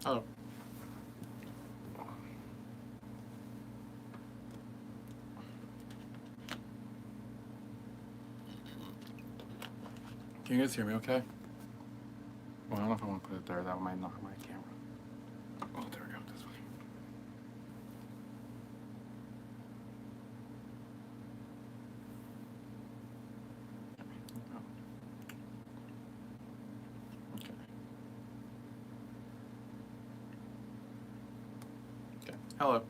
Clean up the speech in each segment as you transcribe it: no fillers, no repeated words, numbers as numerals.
Oh. Can you guys hear me okay? Well, I don't know if I want to put it there. That might knock my camera. Oh, there we go. This way. Okay. Okay. Hello.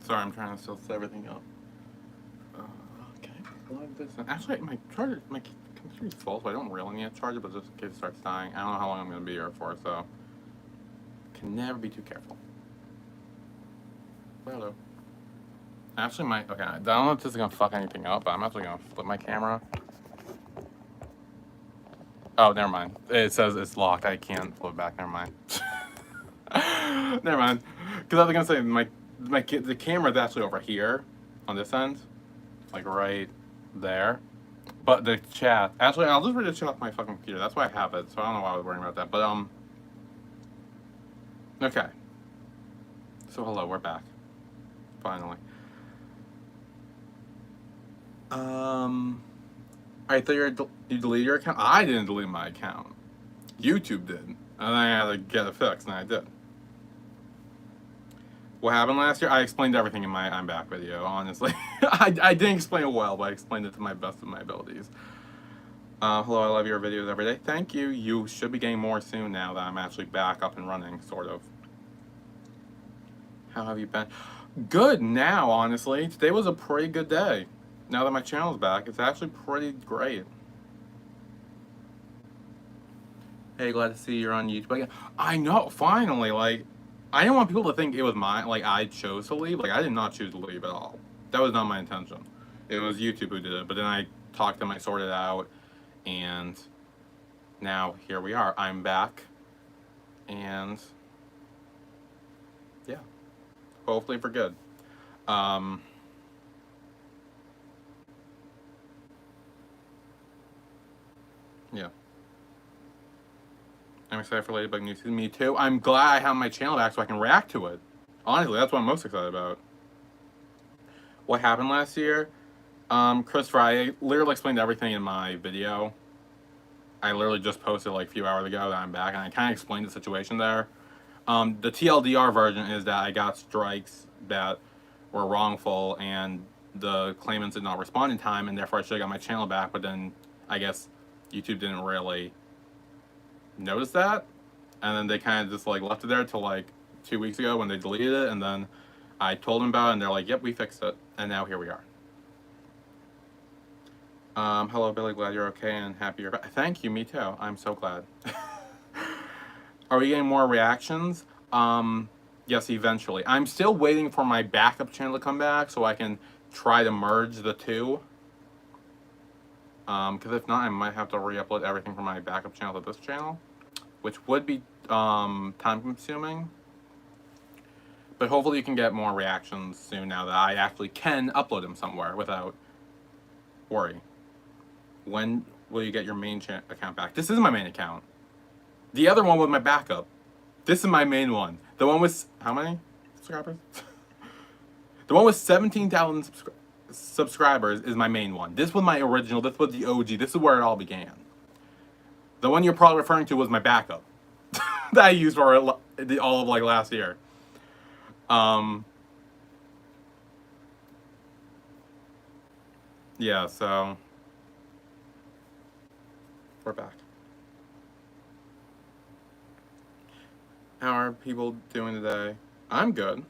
Sorry, I'm trying to still set everything up. Okay. Plug this in. Actually, my charger, my computer's full, so I don't really need to charge it, but just in case it starts dying. I don't know how long I'm going to be here for, so can never be too careful. Hello. Actually, okay, I don't know if this is going to fuck anything up, but I'm actually going to flip my camera. Oh, never mind. It says it's locked. I can't flip it back. Never mind. Never mind. Because I was going to say, the camera is actually over here on this end. Like right there. But the chat, actually, I'll just read the chat off my fucking computer. That's why I have it, so I don't know why I was worrying about that. But, okay. So, hello, we're back. Finally. I thought you deleted your account? I didn't delete my account. YouTube did. And then I had to get it fixed, and I did. What happened last year? I explained everything in my I'm Back video, honestly. I didn't explain it well, but I explained it to my best of my abilities. Hello, I love your videos every day. Thank you. You should be getting more soon now that I'm actually back up and running, sort of. How have you been? Good now, honestly. Today was a pretty good day. Now that my channel's back, it's actually pretty great. Hey, glad to see you're on YouTube again. I know, finally, like, I didn't want people to think it was I chose to leave. Like, I did not choose to leave at all. That was not my intention. It was YouTube who did it, but then I talked to them, I sorted it out, and now here we are. I'm back, and yeah, hopefully for good. Yeah. I'm excited for Ladybug New Season. Me too. I'm glad I have my channel back so I can react to it. Honestly, that's what I'm most excited about. What happened last year? Christopher, I literally explained everything in my video. I literally just posted like a few hours ago that I'm back, and I kind of explained the situation there. The TLDR version is that I got strikes that were wrongful, and the claimants did not respond in time, and therefore I should have got my channel back, but then I guess YouTube didn't really notice that, and then they kind of just like left it there till like 2 weeks ago when they deleted it, and then I told them about it, and they're like, yep, we fixed it, and now here we are. Hello, Billy. Glad you're okay and happy you're back. Thank you. Me too. I'm so glad. Are we getting more reactions? Yes, eventually. I'm still waiting for my backup channel to come back so I can try to merge the two. Because if not, I might have to re-upload everything from my backup channel to this channel, which would be time-consuming. But hopefully you can get more reactions soon now that I actually can upload them somewhere without worry. When will you get your main account back? This is my main account. The other one was my backup. This is my main one. The one with, how many subscribers? The one with 17,000 subscribers is my main one. This was my original. This was the OG. This is where it all began. The one you're probably referring to was my backup that I used for all of like last year. Yeah, so we're back. How are people doing today? I'm good.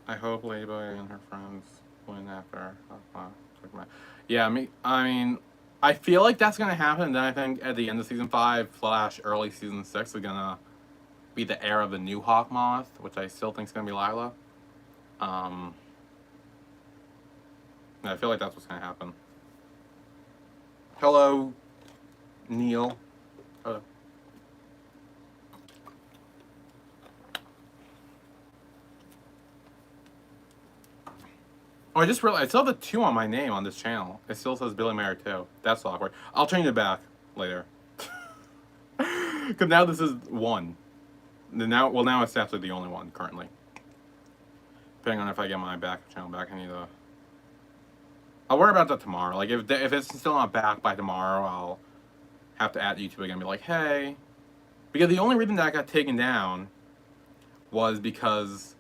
I hope Ladybug and her friends win after. Yeah, I mean, I feel like that's gonna happen. And then I think at the end of season 5 / early season 6 is gonna be the era of the new Hawkmoth, which I still think is gonna be Lila. I feel like that's what's gonna happen. Hello, Neil. Oh. Oh, I just realized I still have the 2 on my name on this channel. It still says Billy Mayer 2. That's awkward. I'll change it back later. Because now this is 1. Now it's actually the only one currently. Depending on if I get my back channel back, I need to. I'll worry about that tomorrow. Like if it's still not back by tomorrow, I'll have to add YouTube again and be like, hey, because the only reason that I got taken down was because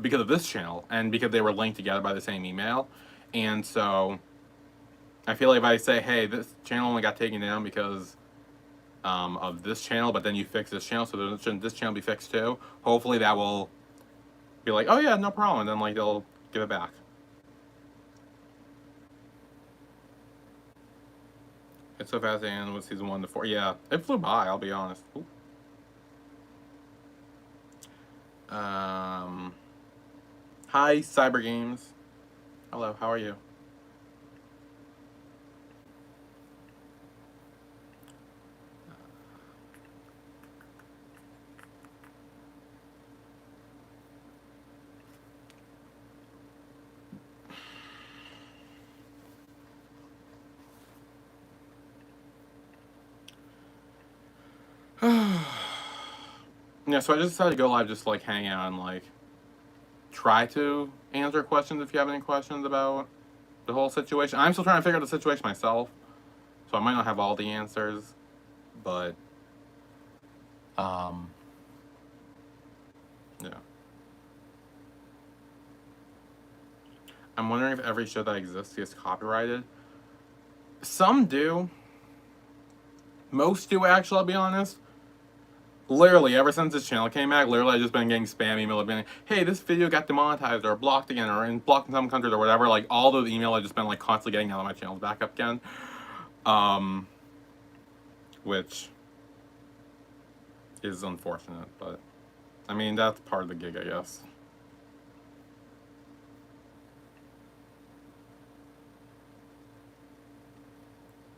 because of this channel and because they were linked together by the same email, and so I feel like if I say, hey, this channel only got taken down because of this channel, but then you fix this channel, so shouldn't this channel be fixed too? Hopefully that will be like, oh yeah, no problem, and then like they'll give it back. It's so fast and with season 1 to 4. Yeah, it flew by, I'll be honest. Ooh. Hi, Cyber Games. Hello, how are you? Yeah, so I just decided to go live, just like hang out and like try to answer questions if you have any questions about the whole situation. I'm still trying to figure out the situation myself, so I might not have all the answers, but yeah. I'm wondering if every show that exists gets copyrighted. Some do. Most do, actually, I'll be honest. Literally, ever since this channel came back, literally I've just been getting spam email being like, hey, this video got demonetized or blocked again or blocked in some countries or whatever. Like, all those emails I've just been like constantly getting out of my channels back up again. Which is unfortunate, but I mean, that's part of the gig, I guess.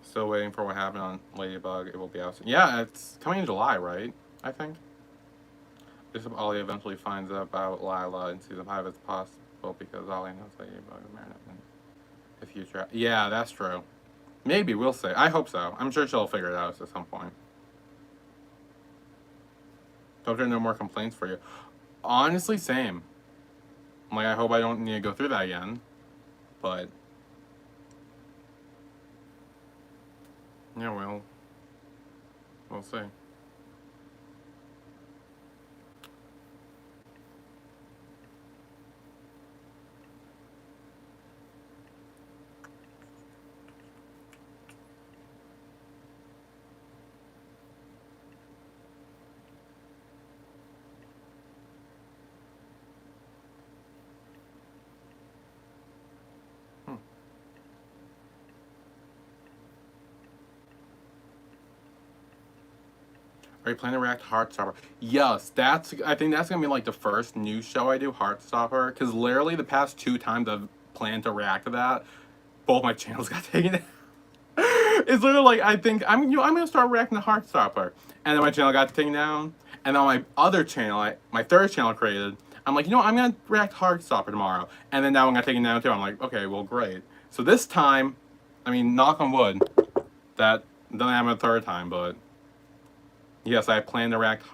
Still waiting for what happened on Ladybug. It will be out soon. Yeah, it's coming in July, right? I think. Bishop Ollie eventually finds out about Lila in season 5 as possible because Ollie knows Ladybug and Marinette in the future. Yeah, that's true. Maybe, we'll see. I hope so. I'm sure she'll figure it out at some point. Hope there are no more complaints for you. Honestly, same. Like, I hope I don't need to go through that again. But yeah, well, we'll see. Are you planning to react to Heartstopper? Yes, I think that's gonna be like the first news show I do, Heartstopper, because literally the past 2 times I've planned to react to that, both my channels got taken down. It's literally like I think I'm gonna start reacting to Heartstopper, and then my channel got taken down, and on my other channel, my third channel created, I'm like, I'm gonna react to Heartstopper tomorrow, and then that one got taken down too. I'm like, okay, well, great. So this time, I mean, knock on wood, that doesn't happen a third time, but. Yes, I plan to react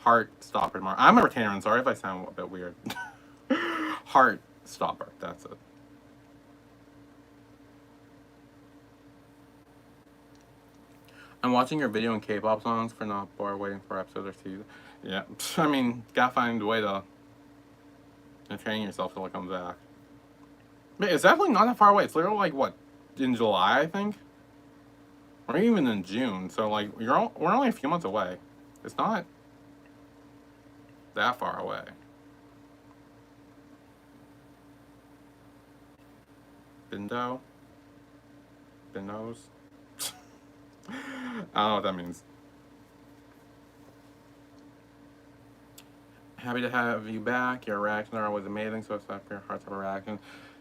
Heartstopper tomorrow. I'm a retainer, sorry if I sound a bit weird. Heartstopper, that's it. I'm watching your video on K-pop songs for not bored waiting for episode or season. Yeah, I mean, gotta find a way to train yourself till it comes back. But it's definitely not that far away. It's literally like, what, in July, I think? Or even in June, so like we're only a few months away. It's not that far away. Bindo? Bindos? I don't know what that means. Happy to have you back. Your reactions are always amazing, so it's not your Heartstopper reaction.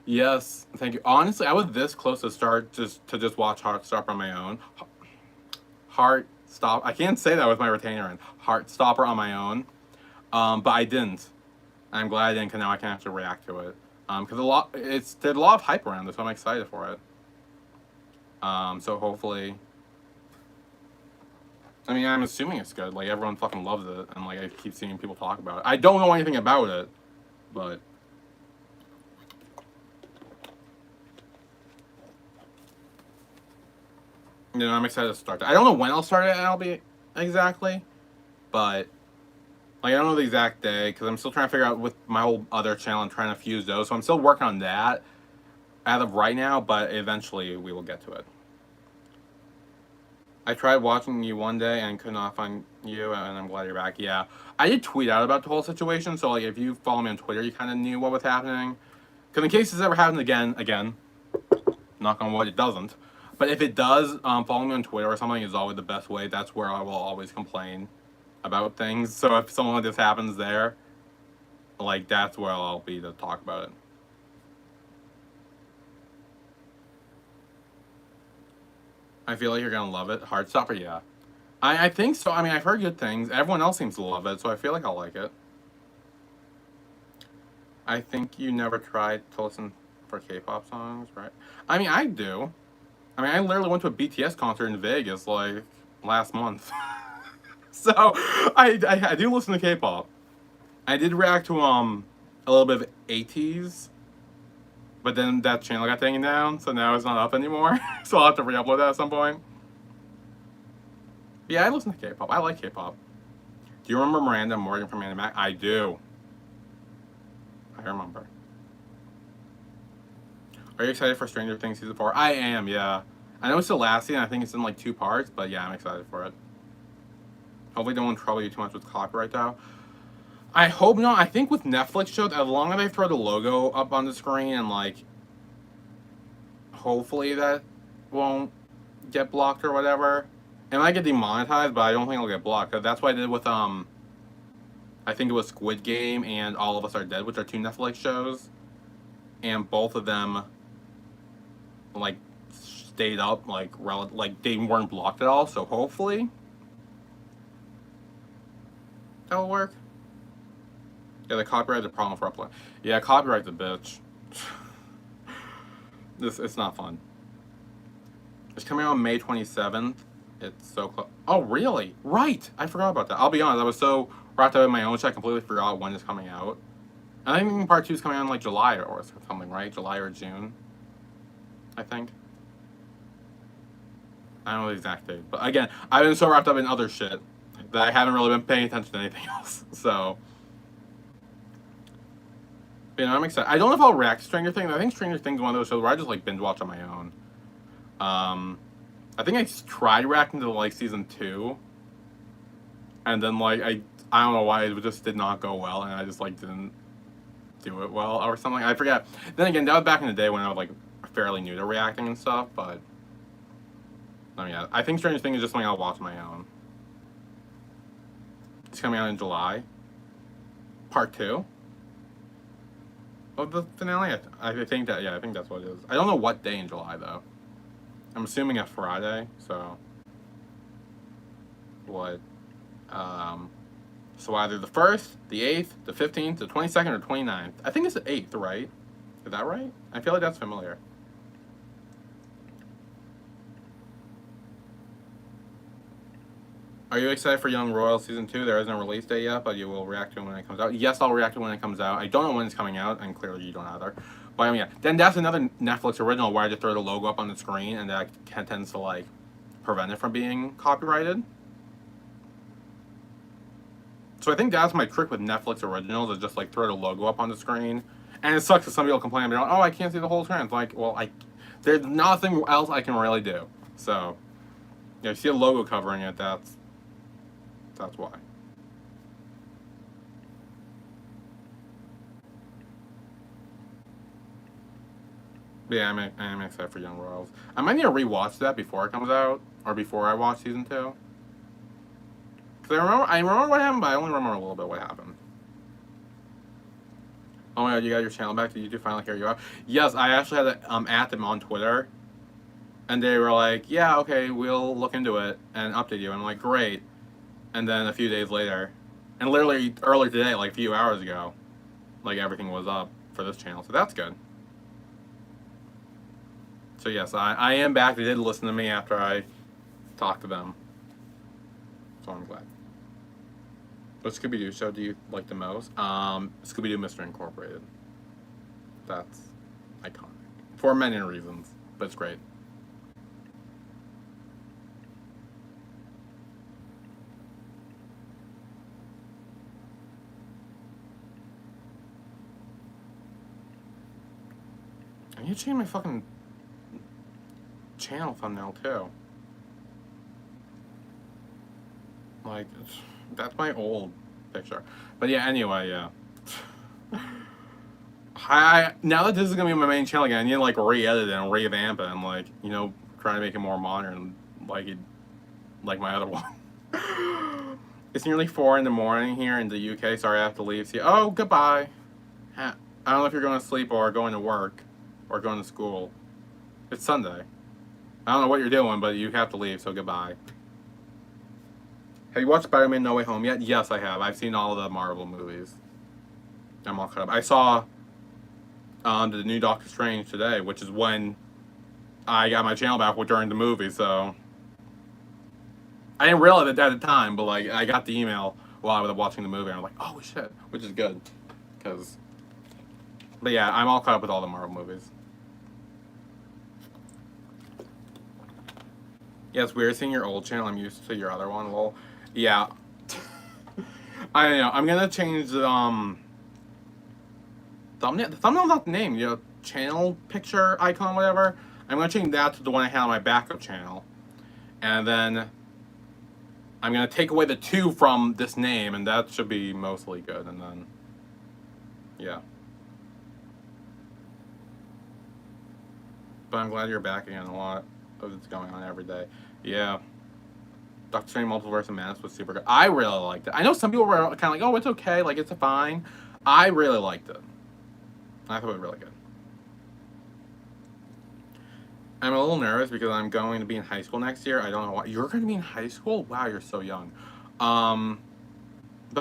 Yes, thank you. Honestly, I was this close to start just watch Heartstopper on my own. Heartstop. I can't say that with my retainer in. Heartstopper on my own. But I didn't. I'm glad I didn't, because now I can actually react to it. Because there's a lot of hype around this, so I'm excited for it. So hopefully, I mean, I'm assuming it's good. Like, everyone fucking loves it, and like I keep seeing people talk about it. I don't know anything about it, but you know, I'm excited to start that. I don't know when I'll start it, I'll be exactly, but like, I don't know the exact day, because I'm still trying to figure out with my whole other channel. I'm trying to fuse those, so I'm still working on that as of right now. But eventually, we will get to it. I tried watching you one day and could not find you, and I'm glad you're back. Yeah, I did tweet out about the whole situation, so like, if you follow me on Twitter, you kind of knew what was happening. Because in case this ever happens again, knock on wood, it doesn't. But if it does, follow me on Twitter or something is always the best way. That's where I will always complain about things. So if something like this happens there, like, that's where I'll be to talk about it. I feel like you're gonna love it. Heartstopper, yeah. I think so. I mean, I've heard good things. Everyone else seems to love it, so I feel like I'll like it. I think you never tried to listen for K-pop songs, right? I mean, I do. I mean, I literally went to a BTS concert in Vegas like last month. So I do listen to K-pop. I did react to a little bit of ATEEZ, but then that channel got taken down, so now it's not up anymore. So I'll have to re-upload that at some point. Yeah, I listen to K-pop. I like K-pop. Do you remember Miranda Morgan from Animac? I do. I remember. Are you excited for Stranger Things season 4? I am, yeah. I know it's the last season. I think it's in like 2 parts, but yeah, I'm excited for it. Hopefully, they won't trouble you too much with copyright though. I hope not. I think with Netflix shows, as long as they throw the logo up on the screen and like, hopefully that won't get blocked or whatever. It might get demonetized, but I don't think it'll get blocked. Cause that's what I did with I think it was Squid Game and All of Us Are Dead, which are 2 Netflix shows, and both of them like stayed up, like they weren't blocked at all. So hopefully that'll work. Yeah, the copyright's a problem for upload. Yeah, copyright's a bitch. It's not fun. It's coming out on May 27th. It's so close. Oh, really? Right! I forgot about that. I'll be honest, I was so wrapped up in my own shit, I completely forgot when it's coming out. I think part 2 is coming out in like July or something, right? July or June, I think. I don't know the exact date. But again, I've been so wrapped up in other shit that I haven't really been paying attention to anything else. So, you know, I'm excited. I don't know if I'll react to Stranger Things. I think Stranger Things is one of those shows where I just like binge watch on my own. I think I tried reacting to like season 2, and then like I don't know why it just did not go well, and I just like didn't do it well or something. I forget. Then again, that was back in the day when I was like fairly new to reacting and stuff. But I mean, yeah, I think Stranger Things is just something I'll watch on my own. It's coming out in July. Part 2. Oh, the finale. I think that, yeah, I think that's what it is. I don't know what day in July though. I'm assuming a Friday, so what? So either the 1st, the 8th, the 15th, the 22nd, or 29th. I think it's the 8th, right? Is that right? I feel like that's familiar. Are you excited for Young Royal Season 2? There isn't a release date yet, but you will react to it when it comes out. Yes, I'll react to it when it comes out. I don't know when it's coming out, and clearly you don't either. But I mean, yeah. Then that's another Netflix original where I just throw the logo up on the screen, and that tends to like prevent it from being copyrighted. So I think that's my trick with Netflix originals, is just like throw the logo up on the screen. And it sucks that some people complain about, oh, I can't see the whole screen. It's like, well, there's nothing else I can really do. So, yeah, if you see a logo covering it, that's why. But yeah, I'm excited for Young Royals. I might need to rewatch that before it comes out, or before I watch season 2. Cause I remember what happened, but I only remember a little bit what happened. Oh my god, you got your channel back? Did YouTube finally hear you out? Yes, I actually had to at them on Twitter. And they were like, yeah, okay, we'll look into it and update you. And I'm like, great. And then a few days later, and literally earlier today, like a few hours ago, like everything was up for this channel. So that's good. So yes, I am back. They did listen to me after I talked to them. So I'm glad. What Scooby-Doo show do you like the most? Scooby-Doo Mystery Incorporated. That's iconic. For many reasons, but it's great. I need to change my fucking channel thumbnail too. Like, that's my old picture. But yeah, anyway, yeah. Now that this is gonna be my main channel again, I need to like re-edit it and revamp it and like, you know, try to make it more modern, like my other one. It's nearly 4 in the morning here in the UK. Sorry, I have to leave. See, oh, goodbye. I don't know if you're going to sleep or going to work or going to school. It's Sunday. I don't know what you're doing, but you have to leave, so goodbye. Have you watched Spider-Man No Way Home yet? Yes, I have. I've seen all of the Marvel movies. I'm all caught up. I saw the new Doctor Strange today, which is when I got my channel back during the movie, so I didn't realize it at the time, but like I got the email while I was watching the movie, and I'm like, oh shit, which is good, but yeah, I'm all caught up with all the Marvel movies. Yeah, it's weird seeing your old channel. I'm used to your other one. Lol. Yeah. I know. I'm gonna change the thumbnail. The thumbnail, not the name. You know, channel picture icon, whatever. I'm gonna change that to the one I had on my backup channel, and then I'm gonna take away the 2 from this name, and that should be mostly good. And then, yeah. But I'm glad you're back again. A lot of it's going on every day. Yeah. Doctor Strange Multiverse of Madness was super good. I really liked it. I know some people were kind of like, oh, it's okay, like, it's fine. I really liked it. I thought it was really good. I'm a little nervous because I'm going to be in high school next year. I don't know why. You're going to be in high school? Wow, you're so young. But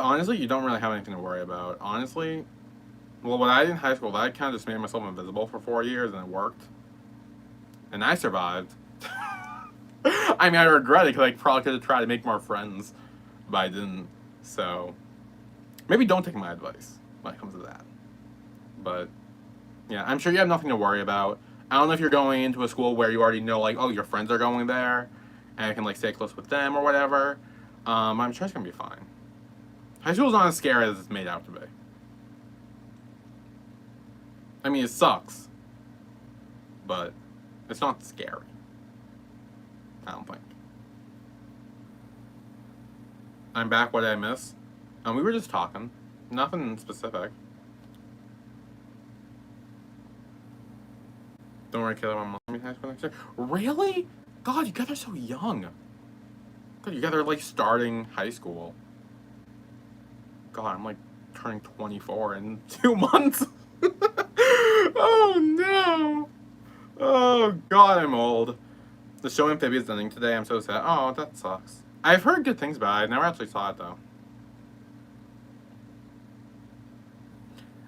honestly, you don't really have anything to worry about. Honestly, well, what I did in high school, I kind of just made myself invisible for 4 years, and it worked. And I survived. I mean, I regret it because I probably could have tried to make more friends, but I didn't. So, maybe don't take my advice when it comes to that. But, yeah, I'm sure you have nothing to worry about. I don't know if you're going into a school where you already know, like, oh, your friends are going there, and you can, like, stay close with them or whatever. I'm sure it's going to be fine. High school's not as scary as it's made out to be. I mean, it sucks, but it's not scary. I don't think. I'm back. What did I miss? We were just talking. Nothing specific. Don't worry, Kayla, my mom in high school next year. Really? God, you guys are so young. God, you guys are like starting high school. God, I'm like turning 24 in 2 months. Oh no. Oh God, I'm old. The show Amphibia is ending today. I'm so sad. Oh, that sucks. I've heard good things about it. I never actually saw it though.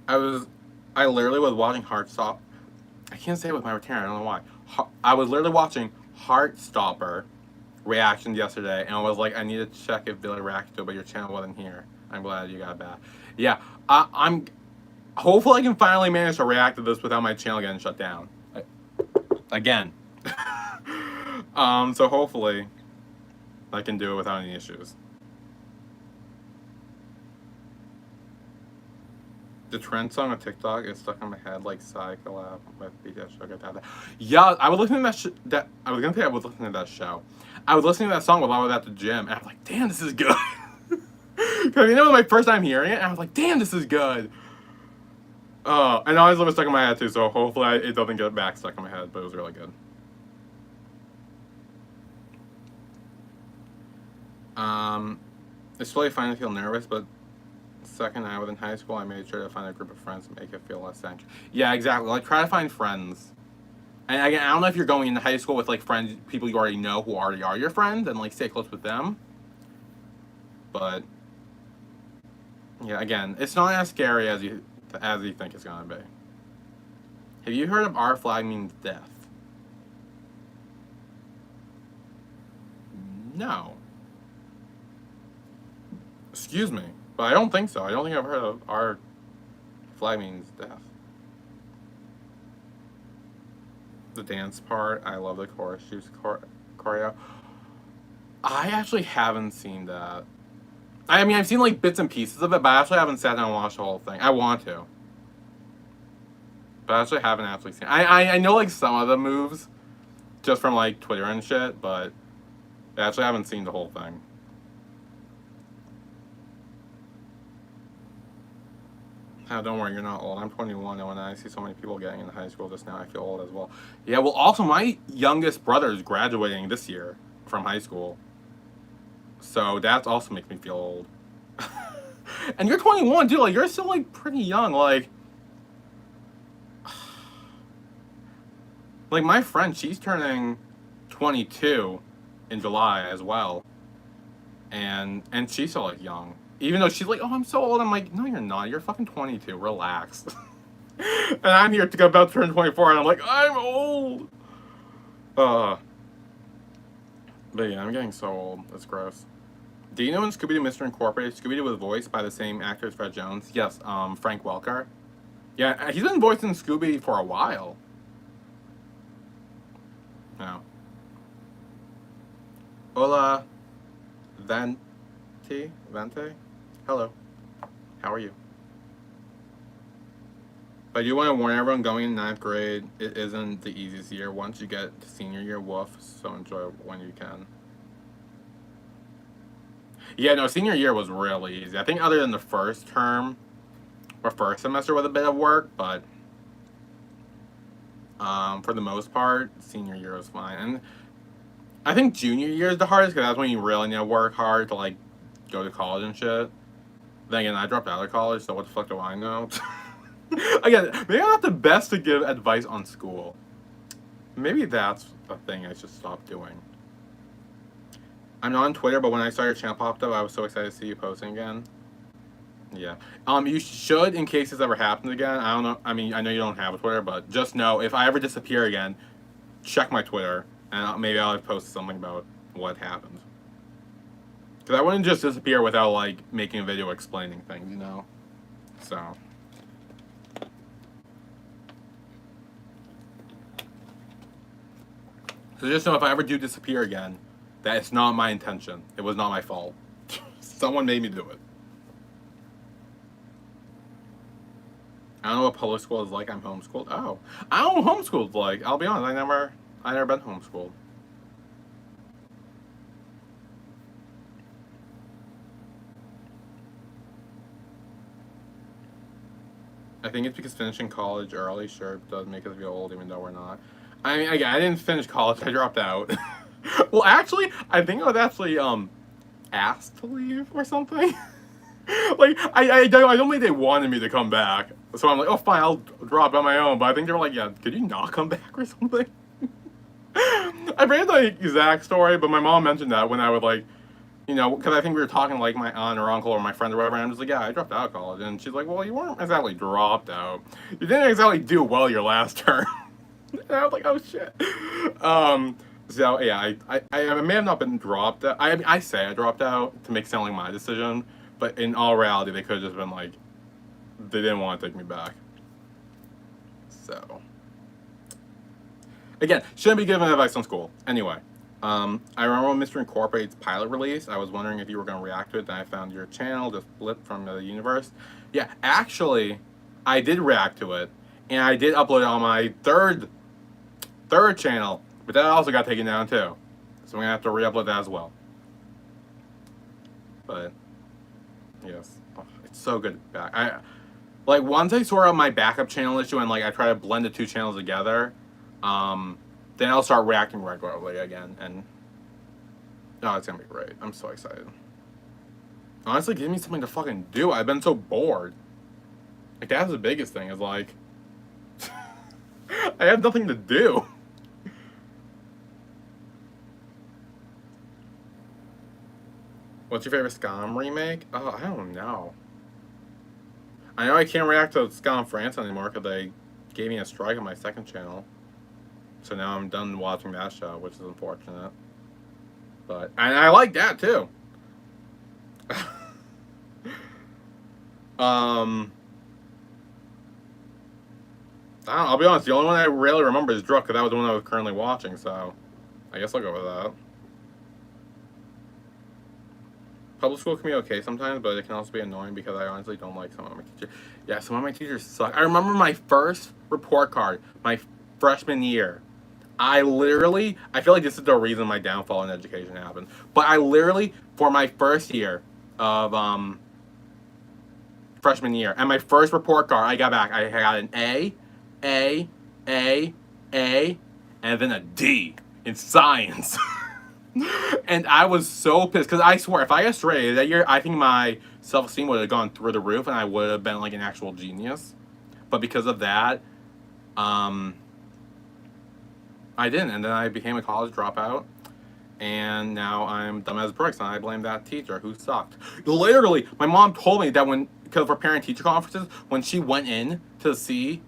I literally was watching Heartstopper. I can't say it with my return. I don't know why. I was literally watching Heartstopper reactions yesterday, and I was like, I need to check if Billy reacted to it, but your channel wasn't here. I'm glad you got back. Yeah, I'm. Hopefully, I can finally manage to react to this without my channel getting shut down again. So hopefully, I can do it without any issues. The trend song on TikTok is stuck in my head like Psy collab with BTS Sugar Daddy. Yeah, I was listening to that. I was gonna say I was listening to that show. I was listening to that song while I was at the gym, and I was like, "Damn, this is good." Because you know, it was my first time hearing it, and I was like, "Damn, this is good." Oh, and honestly, it was stuck in my head too. So hopefully, it doesn't get back stuck in my head. But it was really good. It's really fine to feel nervous, but second I was in high school, I made sure to find a group of friends to make it feel less anxious. Yeah, exactly. Like, try to find friends. And again, I don't know if you're going into high school with, like, friends, people you already know who already are your friends, and, like, stay close with them. But, yeah, again, it's not as scary as you think it's gonna be. Have you heard of our flag means death? No. Excuse me, but I don't think so. I don't think I've heard of our flag means death. The dance part, I love the chorus. She's choreo. I actually haven't seen that. I mean, I've seen like bits and pieces of it, but I actually haven't sat down and watched the whole thing. I want to, but I actually haven't actually seen. I know like some of the moves, just from like Twitter and shit, but I actually haven't seen the whole thing. Oh, don't worry, you're not old. I'm 21, and when I see so many people getting into high school just now, I feel old as well. Yeah, well, also, my youngest brother is graduating this year from high school. So that also makes me feel old. And you're 21, dude. Like, you're still, like, pretty young. Like, my friend, she's turning 22 in July as well. And she's still, like, young. Even though she's like, oh, I'm so old. I'm like, no, you're not. You're fucking 22. Relax. And I'm here to go about to turn 24, and I'm like, I'm old. But yeah, I'm getting so old. That's gross. Do you know in Scooby-Doo Mystery Incorporated, Scooby-Doo was voiced by the same actor as Fred Jones? Yes, Frank Welker. Yeah, he's been voicing Scooby for a while. No. Hola. Vente? Hello. How are you? But I do want to warn everyone going in 9th grade, it isn't the easiest year. Once you get to senior year, woof, so enjoy when you can. Yeah, no, senior year was really easy. I think other than the first term, or first semester was a bit of work, but for the most part, senior year was fine. And I think junior year is the hardest, because that's when you really need to work hard to, like, go to college and shit. Then again, I dropped out of college, so what the fuck do I know? Again, maybe I'm not the best to give advice on school. Maybe that's a thing I should stop doing. I'm not on Twitter, but when I saw your channel popped up, I was so excited to see you posting again. Yeah. You should, in case this ever happens again. I don't know. I mean, I know you don't have a Twitter, but just know if I ever disappear again, check my Twitter, and maybe I'll post something about what happened. Because I wouldn't just disappear without, like, making a video explaining things, you know? So. So just know if I ever do disappear again, that it's not my intention. It was not my fault. Someone made me do it. I don't know what public school is like. I'm homeschooled. Oh. I don't know what homeschooled's like. I'll be honest, I never been homeschooled. I think it's because finishing college early sure does make us feel old, even though we're not. I mean, again, I didn't finish college. I dropped out. Well, actually, I think I was actually asked to leave or something. Like, I don't think they wanted me to come back. So I'm like, oh, fine, I'll drop on my own. But I think they were like, yeah, could you not come back or something? I forget the exact story, but my mom mentioned that when I would, like, you know, because I think we were talking, like, my aunt or uncle or my friend or whatever, and I'm just like, yeah, I dropped out of college. And she's like, well, you weren't exactly dropped out. You didn't exactly do well your last term. And I was like, oh, shit. So, yeah, I may have not been dropped out. I say I dropped out to make it sound like my decision, but in all reality, they could have just been like, they didn't want to take me back. So, again, shouldn't be giving advice on school. Anyway, I remember when Mystery Incorporated's pilot released, I was wondering if you were going to react to it, then I found your channel just blipped from the universe. Yeah, actually, I did react to it, and I did upload it on my third channel, but that also got taken down too. So I'm going to have to re-upload that as well. But, yes, oh, it's so good back. Like, once I sort out my backup channel issue and, like, I try to blend the two channels together, then I'll start reacting regularly again, and oh, it's gonna be great. I'm so excited. Honestly, give me something to fucking do. I've been so bored. Like, that's the biggest thing, is like, I have nothing to do. What's your favorite Scum remake? Oh, I don't know. I know I can't react to Scum France anymore because they gave me a strike on my second channel. So now I'm done watching that show, which is unfortunate. But, and I like that too. I'll be honest, the only one I really remember is Druk, because that was the one I was currently watching, so I guess I'll go with that. Public school can be okay sometimes, but it can also be annoying because I honestly don't like some of my teachers. Yeah, some of my teachers suck. I remember my first report card, my freshman year. I feel like this is the reason my downfall in education happened. But I literally, for my first year of freshman year, and my first report card I got back, I got an A, and then a D in science. And I was so pissed, because I swear, if I got straight A's that year, I think my self-esteem would have gone through the roof, and I would have been like an actual genius. But because of that, I didn't, and then I became a college dropout, and now I'm dumb as bricks, and I blame that teacher who sucked. Literally, my mom told me that because for parent-teacher conferences, when she went in to see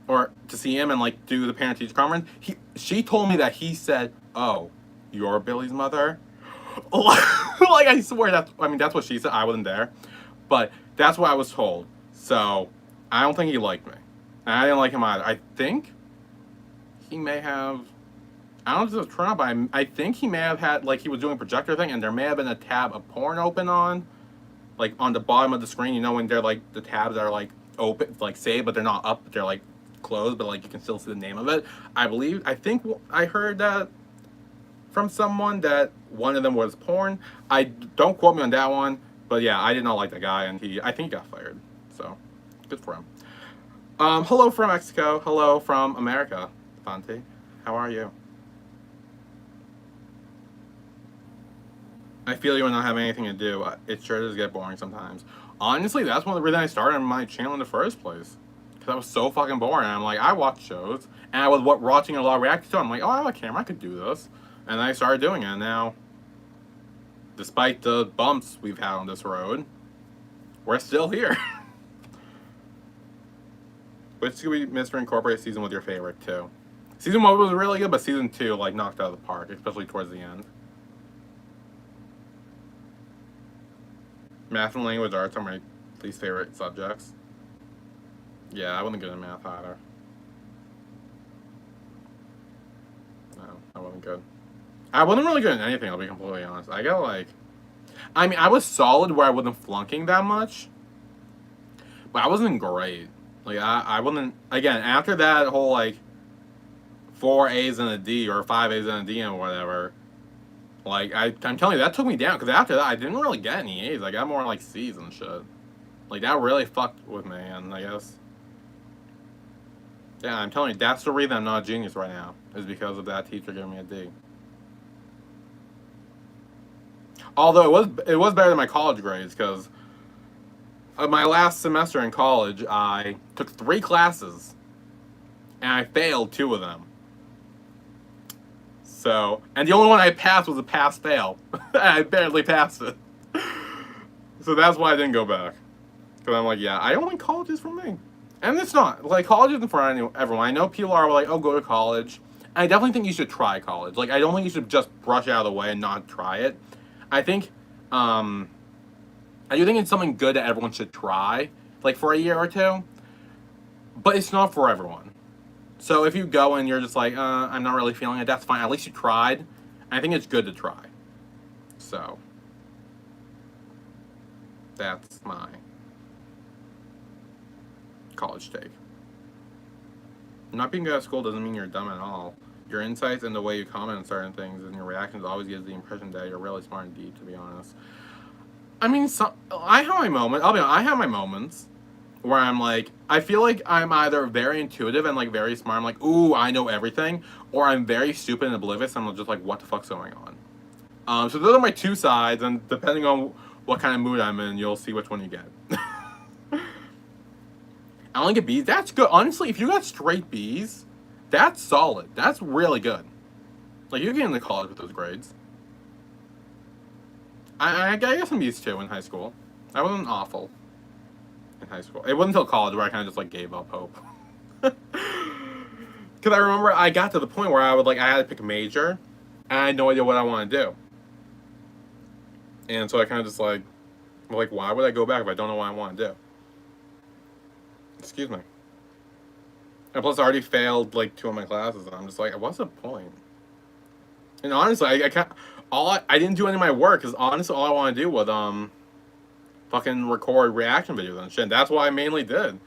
him and like do the parent-teacher conference, she told me that he said, "Oh, you're Billy's mother?" Like, I swear that's what she said. I wasn't there, but that's what I was told. So I don't think he liked me, and I didn't like him either. I think he may have, I don't know if it was Toronto, but I think he may have had, like, he was doing a projector thing, and there may have been a tab of porn open on, like, on the bottom of the screen. You know, when they're like, the tabs are like open, like saved, but they're not up, they're like closed, but like you can still see the name of it. I think I heard that from someone, that one of them was porn. Don't quote me on that one, but yeah, I did not like that guy, and I think he got fired. So good for him. Hello from Mexico. Hello from America, Fonte. How are you? I feel you when not having anything to do. It sure does get boring sometimes. Honestly, that's one of the reasons I started my channel in the first place. Because I was so fucking boring. And I'm like, I watch shows, and I was watching a lot of reaction to it. I'm like, oh, I have a camera, I could do this. And I started doing it, and now, despite the bumps we've had on this road, we're still here. Which Scooby Mystery Incorporated season was your favorite, too? Season 1 was really good, but season 2, like, knocked out of the park, especially towards the end. Math and language arts are my least favorite subjects. Yeah, I wasn't good at math either. No, I wasn't good. I wasn't really good at anything, I'll be completely honest. I was solid where I wasn't flunking that much, but I wasn't great. Like, I wasn't, again, after that whole, like, 4 A's and a D, or 5 A's and a D and whatever, like, I'm telling you, that took me down, because after that, I didn't really get any A's. I got more, like, C's and shit. Like, that really fucked with me, and I guess, yeah, I'm telling you, that's the reason I'm not a genius right now, is because of that teacher giving me a D. Although it was better than my college grades, because my last semester in college, I took 3 classes, and I failed 2 of them. So, and the only one I passed was a pass-fail. I barely passed it. So that's why I didn't go back. Because I'm like, yeah, I don't think college is for me. And it's not. Like, college isn't for everyone. I know people are like, oh, go to college. And I definitely think you should try college. Like, I don't think you should just brush it out of the way and not try it. I think, I do think it's something good that everyone should try, like, for a year or 2. But it's not for everyone. So if you go and you're just like, I'm not really feeling it, that's fine. At least you tried. And I think it's good to try. So, that's my college take. Not being good at school doesn't mean you're dumb at all. Your insights and the way you comment on certain things and your reactions always gives the impression that you're really smart and deep, to be honest. I mean, I have my moments. I'll be honest, I have my moments where I'm like, I feel like I'm either very intuitive and like very smart, I'm like, ooh, I know everything, or I'm very stupid and oblivious, and I'm just like, what the fuck's going on? So those are my 2 sides, and depending on what kind of mood I'm in, you'll see which one you get. I only get B's. That's good. Honestly, if you got straight B's, that's solid. That's really good. Like, you get into college with those grades. I got some B's too in high school. I wasn't awful in high school. It wasn't until college where I kind of just, like, gave up hope. Because I remember I got to the point where I had to pick a major, and I had no idea what I wanted to do. And so I kind of just, like, why would I go back if I don't know what I want to do? Excuse me. And plus, I already failed, like, 2 of my classes, and I'm just like, what's the point? And honestly, I can't... I didn't do any of my work, because honestly, all I want to do was, fucking record reaction videos and shit. That's what I mainly did.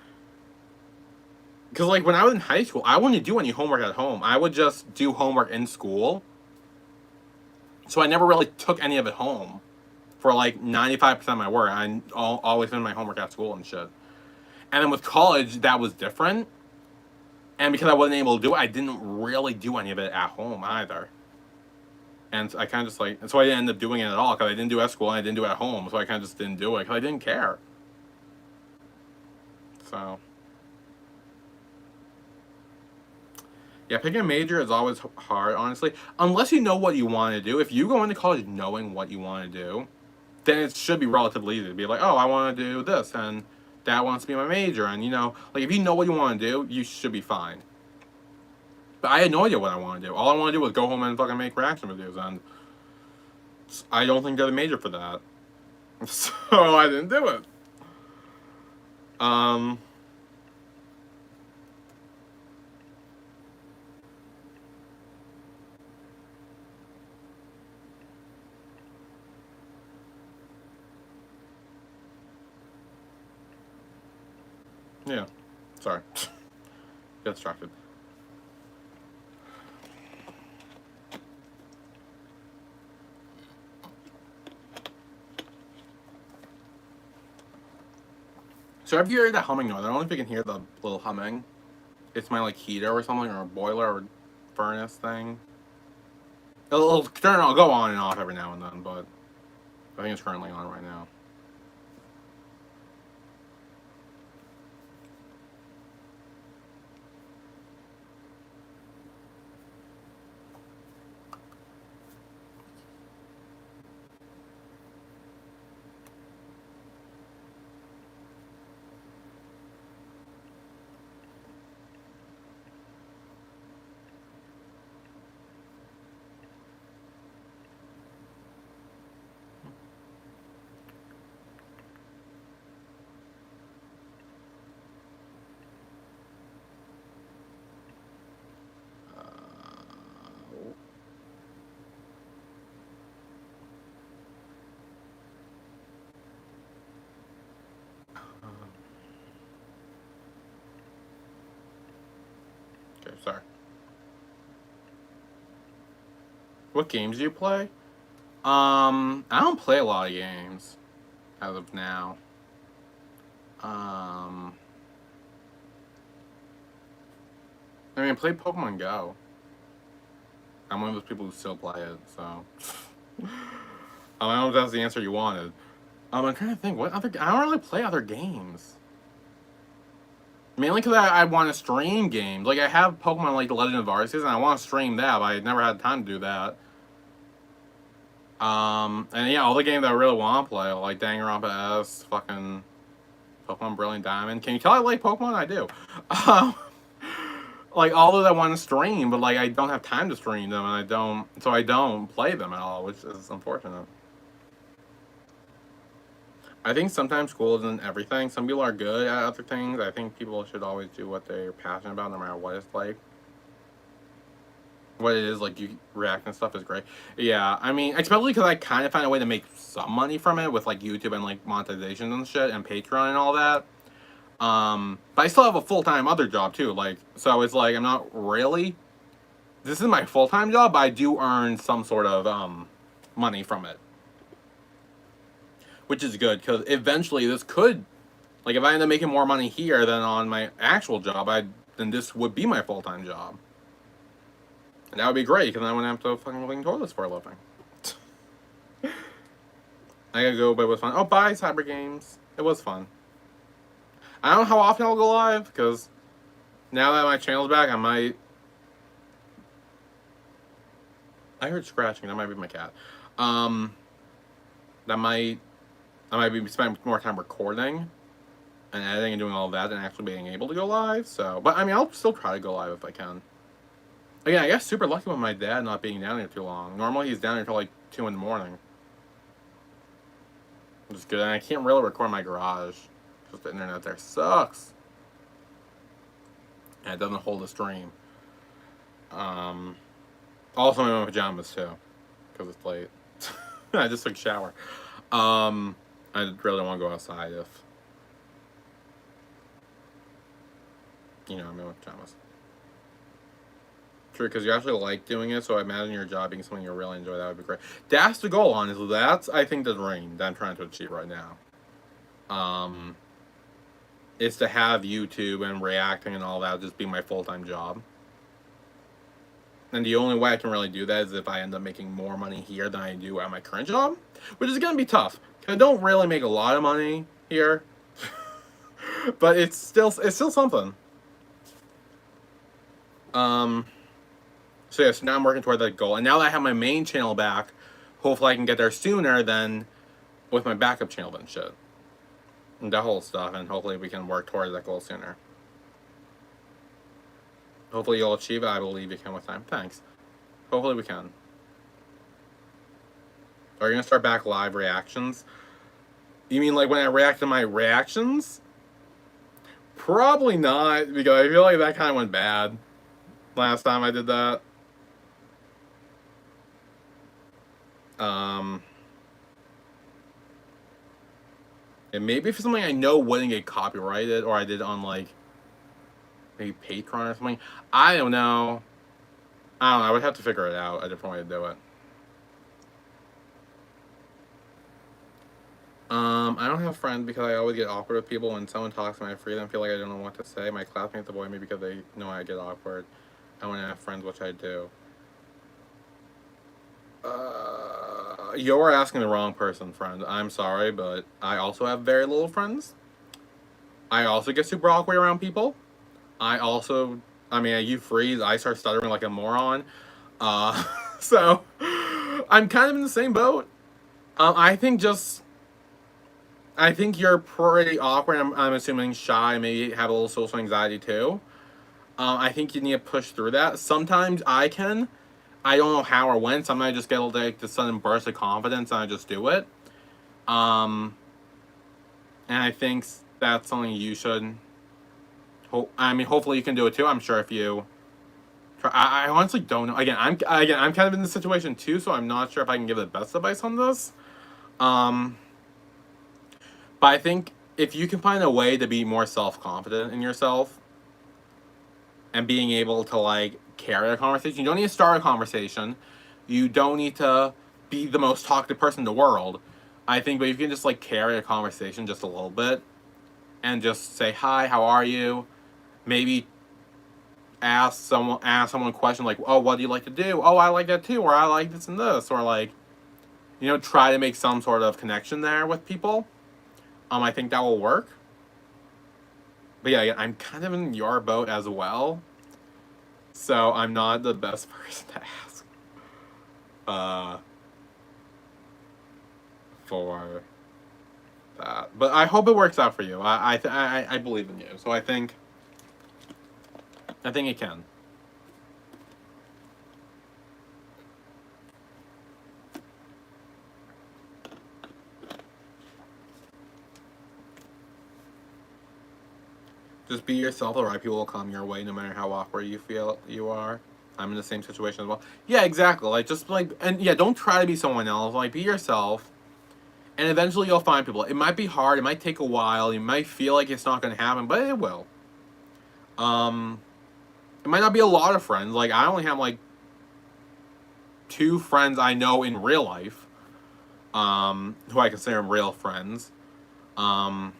Because, like, when I was in high school, I wouldn't do any homework at home. I would just do homework in school. So I never really took any of it home. For, like, 95% of my work. I always did my homework at school and shit. And then with college, that was different. And because I wasn't able to do it, I didn't really do any of it at home either. And I kind of just, like... And so I didn't end up doing it at all, because I didn't do it at school and I didn't do it at home. So I kind of just didn't do it, because I didn't care. So... Yeah, picking a major is always hard, honestly. Unless you know what you want to do. If you go into college knowing what you want to do, then it should be relatively easy to be like, oh, I want to do this, and that wants to be my major. And, you know, like, if you know what you want to do, you should be fine. But I had no idea what I want to do. All I want to do was go home and fucking make reaction videos, and I don't think they're the major for that. So I didn't do it. Yeah. Sorry. Get distracted. So if you hear the humming noise, I don't know if you can hear the little humming. It's my, like, heater or something, or a boiler or furnace thing. It'll go on and off every now and then, but I think it's currently on right now. Okay, sorry. What games do you play? I don't play a lot of games as of now. I mean, I play Pokemon Go. I'm one of those people who still play it, so... I don't know if that's the answer you wanted. I'm trying to think, what other... I don't really play other games. Mainly because I want to stream games. Like, I have Pokemon, like, The Legend of Arceus, and I want to stream that, but I never had time to do that. And yeah, all the games that I really want to play, like Danganronpa S, fucking Pokemon Brilliant Diamond. Can you tell I like Pokemon? I do. Like, all of that I want to stream, but, like, I don't have time to stream them, and I don't play them at all, which is unfortunate. I think sometimes school isn't everything. Some people are good at other things. I think people should always do what they're passionate about, no matter what it's like. What it is, like, you react and stuff is great. Yeah, I mean, especially because I kind of find a way to make some money from it with, like, YouTube and, like, monetizations and shit, and Patreon and all that. But I still have a full-time other job, too, like, so it's like, I'm not really... This is my full-time job, but I do earn some sort of, money from it. Which is good, because eventually this could... Like, if I end up making more money here than on my actual job, then this would be my full-time job. And that would be great, because then I wouldn't have to fucking clean toilets for a living. I gotta go, but it was fun. Oh, bye, Cyber Games. It was fun. I don't know how often I'll go live, because now that my channel's back, I might... I heard scratching. That might be my cat. I might be spending more time recording and editing and doing all of that than actually being able to go live. So, but I mean, I'll still try to go live if I can. Again, I guess super lucky with my dad not being down here too long. Normally he's down here until like 2 in the morning. Which is good. And I can't really record in my garage because the internet there sucks. And it doesn't hold a stream. Also, I'm in my pajamas too, because it's late. I just took a shower. I really don't want to go outside if, you know, I'm in my pajamas. True, because you actually like doing it, so I imagine your job being something you really enjoy. That would be great. That's the goal, honestly. That's, I think, the dream that I'm trying to achieve right now. Is to have YouTube and reacting and all that just be my full-time job. And the only way I can really do that is if I end up making more money here than I do at my current job, which is going to be tough. I don't really make a lot of money here, but it's still something. So yes, now I'm working toward that goal. And now that I have my main channel back, hopefully I can get there sooner than with my backup channel and shit. And that whole stuff, and hopefully we can work towards that goal sooner. Hopefully you'll achieve it. I believe you can with time. Thanks. Hopefully we can. Are you going to start back live reactions? You mean like when I react to my reactions? Probably not, because I feel like that kind of went bad last time I did that. And maybe for something I know wouldn't get copyrighted, or I did on like maybe Patreon or something. I don't know. I would have to figure it out, a different way to do it. I don't have friends because I always get awkward with people. When someone talks to me, I freeze and feel like I don't know what to say. My classmates avoid me because they know I get awkward. I want to have friends, which I do. You're asking the wrong person, friend. I'm sorry, but I also have very little friends. I also get super awkward around people. I mean, you freeze, I start stuttering like a moron. So, I'm kind of in the same boat. I think you're pretty awkward. I'm assuming shy, maybe have a little social anxiety too. I think you need to push through that. Sometimes I can. I don't know how or when. Sometimes I just get like this sudden burst of confidence and I just do it. And I think that's something you should. I mean, hopefully you can do it too. I'm sure if you try. I honestly don't know. Again, I'm kind of in this situation too, so I'm not sure if I can give the best advice on this. But I think if you can find a way to be more self-confident in yourself and being able to like carry a conversation, you don't need to start a conversation. You don't need to be the most talkative person in the world. I think, but if you can just like carry a conversation just a little bit and just say, hi, how are you? Maybe ask someone a question like, oh, what do you like to do? Oh, I like that too, or I like this and this, or like, you know, try to make some sort of connection there with people. I think that will work. But yeah, I'm kind of in your boat as well. So I'm not the best person to ask. For that. But I hope it works out for you. I believe in you. So I think it can. Just be yourself, the right people will come your way no matter how awkward you feel you are. I'm in the same situation as well. Yeah, exactly. Like, just like, and yeah, don't try to be someone else. Like, be yourself. And eventually you'll find people. It might be hard. It might take a while. You might feel like it's not going to happen, but it will. It might not be a lot of friends. Like, I only have, like, 2 friends I know in real life. Who I consider real friends. And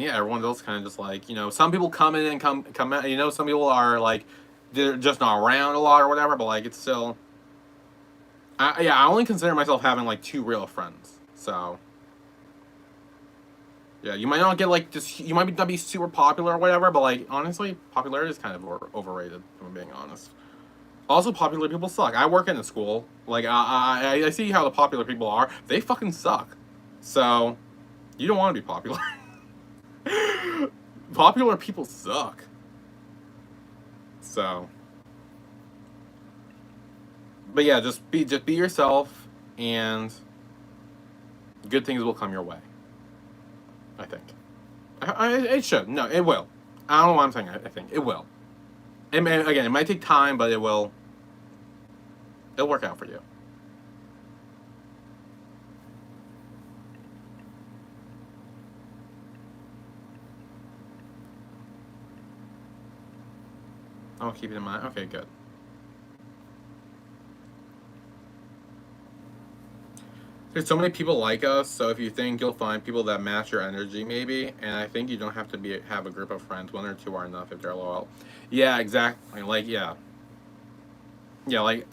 yeah, everyone else kind of just like, you know, some people come in and come out, you know, some people are like, they're just not around a lot or whatever, but like, it's still, I only consider myself having like 2 real friends. So yeah, you might not get like just you might not be super popular or whatever, but like honestly, popularity is kind of overrated. If I'm being honest. Also, popular people suck. I work in a school. Like I see how the popular people are. They fucking suck. So you don't want to be popular. Popular people suck. So, but yeah, just be yourself, and good things will come your way. I think. It should. No, it will. I don't know why I'm saying I think it will. Again, it might take time, but it will. It'll work out for you. I'll keep it in mind. Okay, good. There's so many people like us, so if you think you'll find people that match your energy, maybe, and I think you don't have to have a group of friends. 1 or 2 are enough if they're loyal. Yeah, exactly. Like yeah, like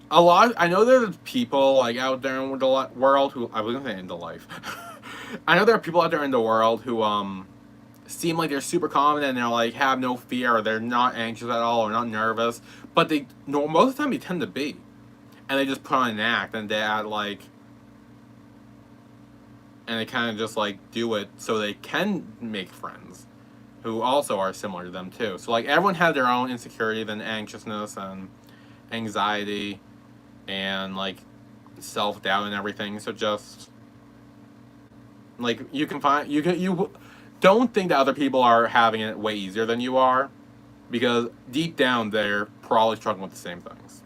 a lot. I know there's people like out there in the world who I was gonna say in the life. I know there are people out there in the world who seem like they're super confident and they're like have no fear or they're not anxious at all or not nervous, but they no most of the time they tend to be, and they just put on an act and they act like, and they kind of just like do it so they can make friends who also are similar to them too. So like everyone has their own insecurity and anxiousness and anxiety and like self-doubt and everything. So just like you don't think that other people are having it way easier than you are, because deep down they're probably struggling with the same things.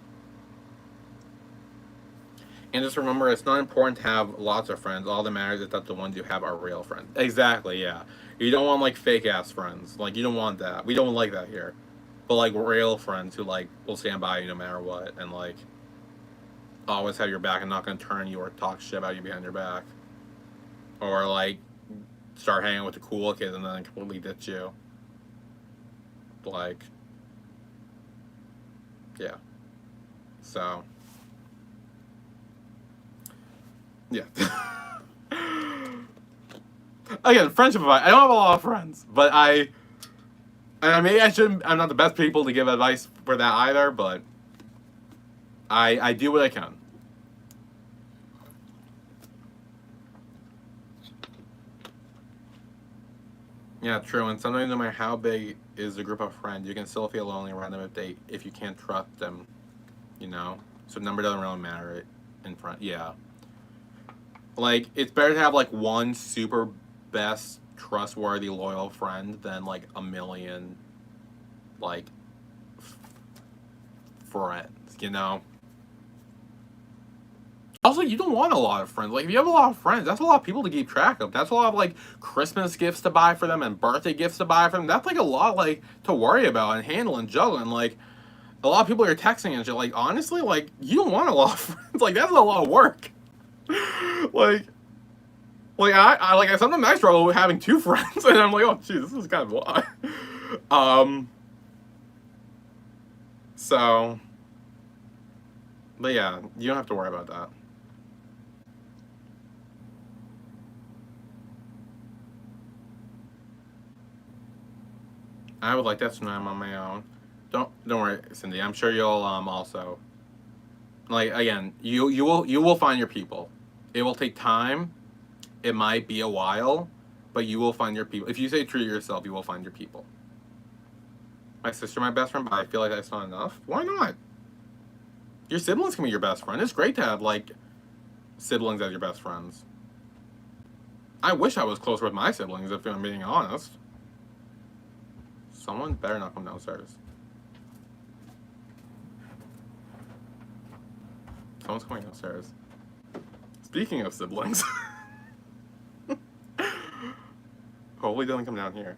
And just remember, it's not important to have lots of friends. All that matters is that the ones you have are real friends. Exactly, yeah. You don't want like fake ass friends. Like you don't want that. We don't like that here. But like real friends who like will stand by you no matter what, and like always have your back and not gonna turn you or talk shit about you behind your back, or like start hanging with the cool kids and then completely ditch you. Like, yeah. So, yeah. Again, friendship advice. I don't have a lot of friends, but maybe I shouldn't. I'm not the best people to give advice for that either, but I do what I can. Yeah, true. And sometimes no matter how big is a group of friends, you can still feel lonely around them if you can't trust them. You know, so number doesn't really matter in front. Yeah, like it's better to have like one super best trustworthy loyal friend than like a million like friends. You know. Also, you don't want a lot of friends. Like, if you have a lot of friends, that's a lot of people to keep track of. That's a lot of, like, Christmas gifts to buy for them and birthday gifts to buy for them. That's, like, a lot, like, to worry about and handle and juggle. And, like, a lot of people are texting and shit. Like, honestly, like, you don't want a lot of friends. Like, that's a lot of work. like, I sometimes I struggle with having 2 friends. And I'm like, oh, geez, this is kind of a lot. So, but yeah, you don't have to worry about that. I would like that tonight. I'm on my own. Don't worry, Cindy. I'm sure you'll also like again. You will find your people. It will take time. It might be a while, but you will find your people. If you stay true to yourself, you will find your people. My sister, my best friend, but I feel like that's not enough. Why not? Your siblings can be your best friend. It's great to have like siblings as your best friends. I wish I was closer with my siblings, if I'm being honest. Someone better not come downstairs. Someone's coming downstairs. Speaking of siblings, hopefully doesn't come down here.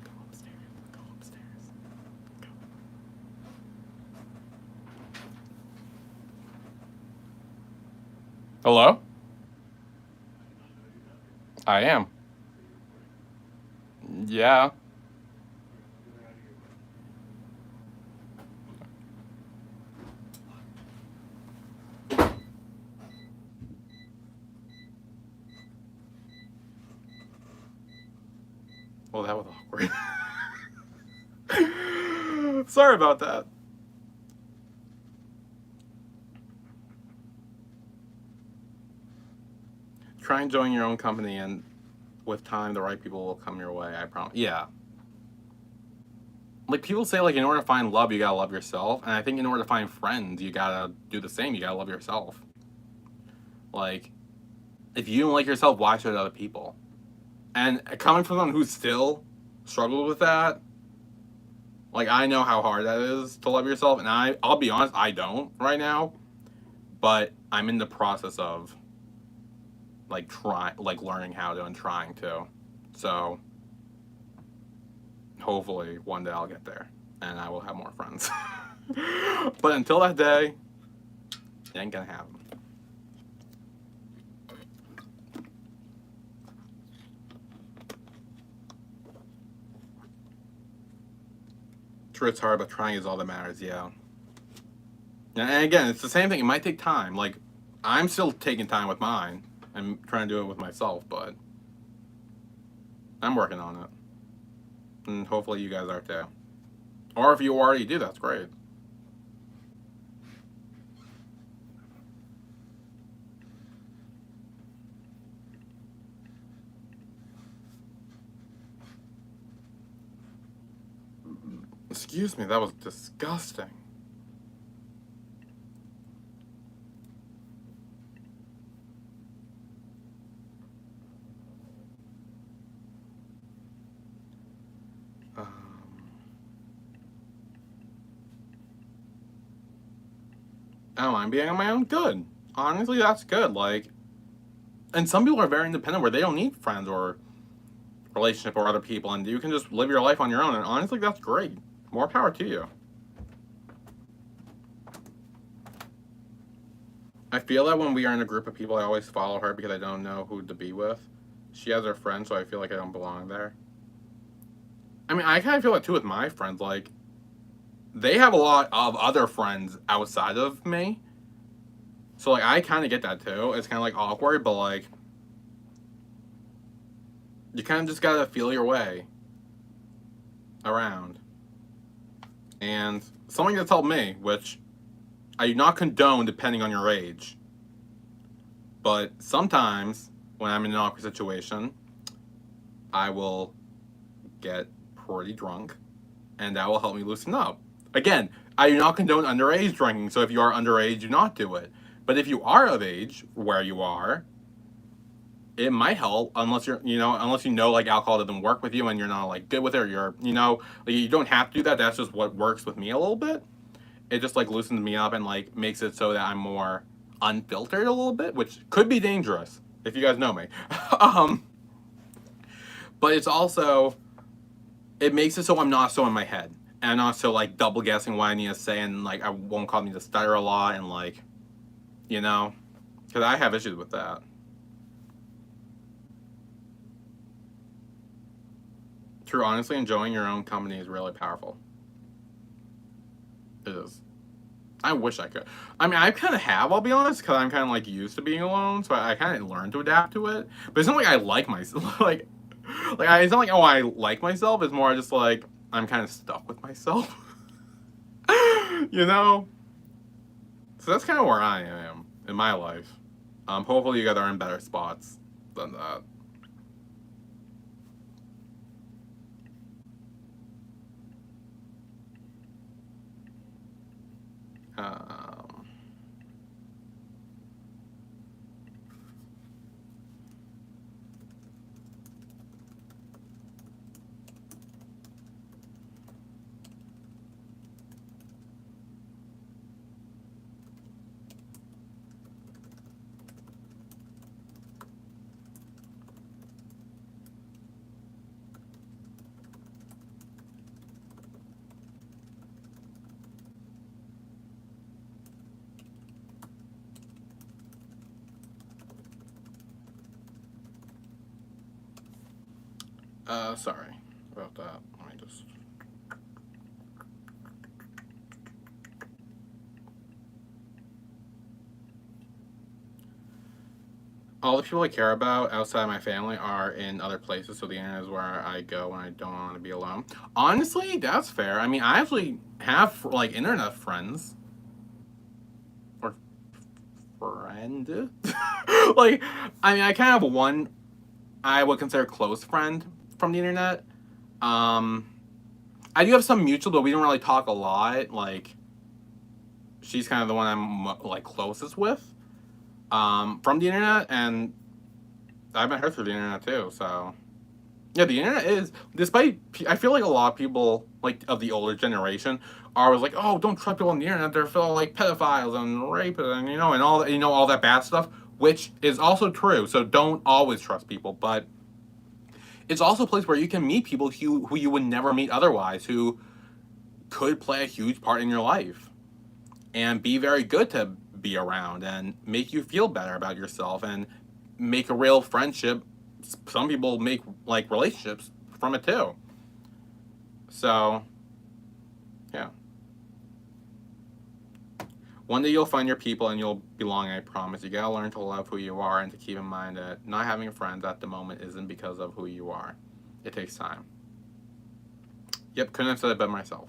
Go upstairs. Go upstairs. Go. Hello? I am. Yeah. Well, that was awkward. Sorry about that. Try and join your own company, and with time, the right people will come your way. I promise. Yeah. Like people say, like in order to find love, you gotta love yourself, and I think in order to find friends, you gotta do the same. You gotta love yourself. Like, if you don't like yourself, why should other people? And coming from someone who still struggled with that, like I know how hard that is to love yourself, and I'll be honest, I don't right now, but I'm in the process of like learning how to and trying to. So hopefully one day I'll get there and I will have more friends. But until that day, it ain't gonna happen. True, it's hard, but trying is all that matters. Yeah. And again, it's the same thing. It might take time. Like I'm still taking time with mine. I'm trying to do it with myself, but I'm working on it. And hopefully you guys are too. Or if you already do, that's great. Excuse me, that was disgusting. I don't mind being on my own. Good. Honestly, that's good. Like, and some people are very independent where they don't need friends or relationship or other people, and you can just live your life on your own. And honestly, that's great. More power to you. I feel that when we are in a group of people, I always follow her because I don't know who to be with. She has her friends, so I feel like I don't belong there. I mean, I kind of feel that too with my friends. Like, they have a lot of other friends outside of me. So, like, I kind of get that too. It's kind of like awkward, but like, you kind of just gotta feel your way around. And something that's helped me, which I do not condone depending on your age, but sometimes when I'm in an awkward situation, I will get pretty drunk, and that will help me loosen up. Again, I do not condone underage drinking, so if you are underage, do not do it. But if you are of age, where you are, it might help unless unless you know like alcohol doesn't work with you and you're not like good with it, or you're like you don't have to do that. That's just what works with me a little bit. It just like loosens me up and like makes it so that I'm more unfiltered a little bit, which could be dangerous if you guys know me. um, but it's also it makes it so I'm not so in my head and I'm not so like double guessing what I need to say, and like I won't call me to stutter a lot, and like because I have issues with that. True, honestly, enjoying your own company is really powerful. It is. I wish I could. I mean, I kind of have, I'll be honest, because I'm kind of like used to being alone, so I kind of learned to adapt to it. But it's not like I like myself. It's not like, oh, I like myself. It's more just like I'm kind of stuck with myself. you know? So that's kind of where I am in my life. Hopefully, you guys are in better spots than that. Um, Sorry about that. Let me just. All the people I care about outside my family are in other places, so the internet is where I go when I don't want to be alone. Honestly, that's fair. I mean, I actually have like internet friends or friend. Like, I mean, I kind of have one I would consider a close friend from the internet. Um, I do have some mutual, but we don't really talk a lot. Like, she's kind of the one I'm like closest with from the internet, and I met her through the internet too. So yeah, the internet is, despite I feel like a lot of people like of the older generation are always like, oh, don't trust people on the internet. They're full of like pedophiles and rapists, and and all that, all that bad stuff, which is also true. So don't always trust people, but it's also a place where you can meet people who you would never meet otherwise, who could play a huge part in your life and be very good to be around and make you feel better about yourself and make a real friendship. Some people make like relationships from it too. So, yeah. One day you'll find your people and you'll belong, I promise. You gotta learn to love who you are and to keep in mind that not having friends at the moment isn't because of who you are. It takes time. Yep, couldn't have said it better myself.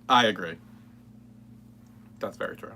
I agree. That's very true.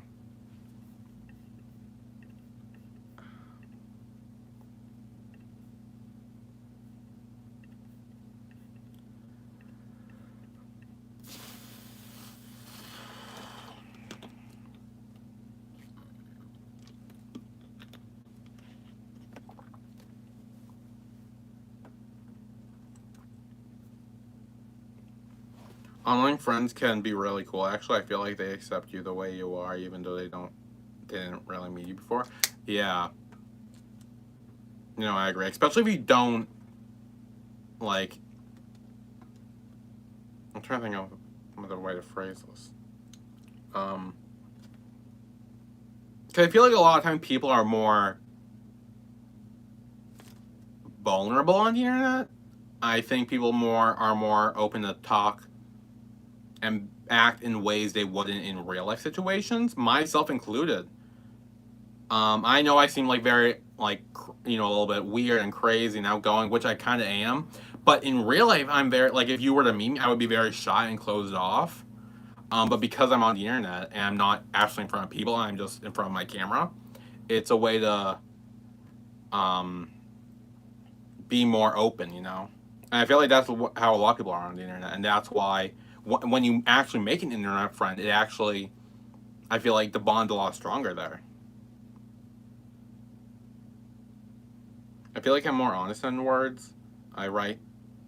Online friends can be really cool. Actually, I feel like they accept you the way you are, even though they didn't really meet you before. Yeah, I agree. Especially if you don't like. I'm trying to think of another way to phrase this. Um, because I feel like a lot of times people are more vulnerable on the internet. I think people are more open to talk and act in ways they wouldn't in real life situations, myself included. I know I seem like very like a little bit weird and crazy and outgoing, which I kind of am. But in real life, I'm very like if you were to meet me, I would be very shy and closed off. But because I'm on the internet and I'm not actually in front of people, I'm just in front of my camera. It's a way to um, be more open, And I feel like that's how a lot of people are on the internet, and that's why when you actually make an internet friend, it actually, I feel like the bond's a lot stronger there. I feel like I'm more honest in words. I write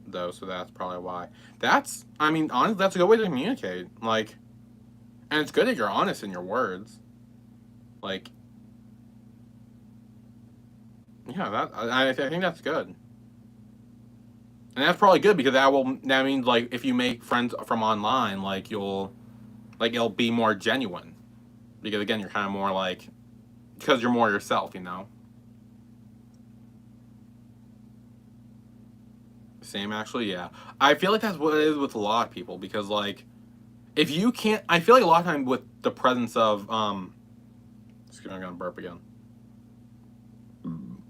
though, so that's probably why. I mean, honestly, that's a good way to communicate. Like, and it's good that you're honest in your words. Like, yeah, I think that's good, and that's probably good because that means like if you make friends from online, like it'll be more genuine because again you're kind of more like because you're more yourself. Same, actually, yeah. I feel like that's what it is with a lot of people because, like, if you can't, I feel like a lot of time with the presence of, excuse me, I'm gonna burp again.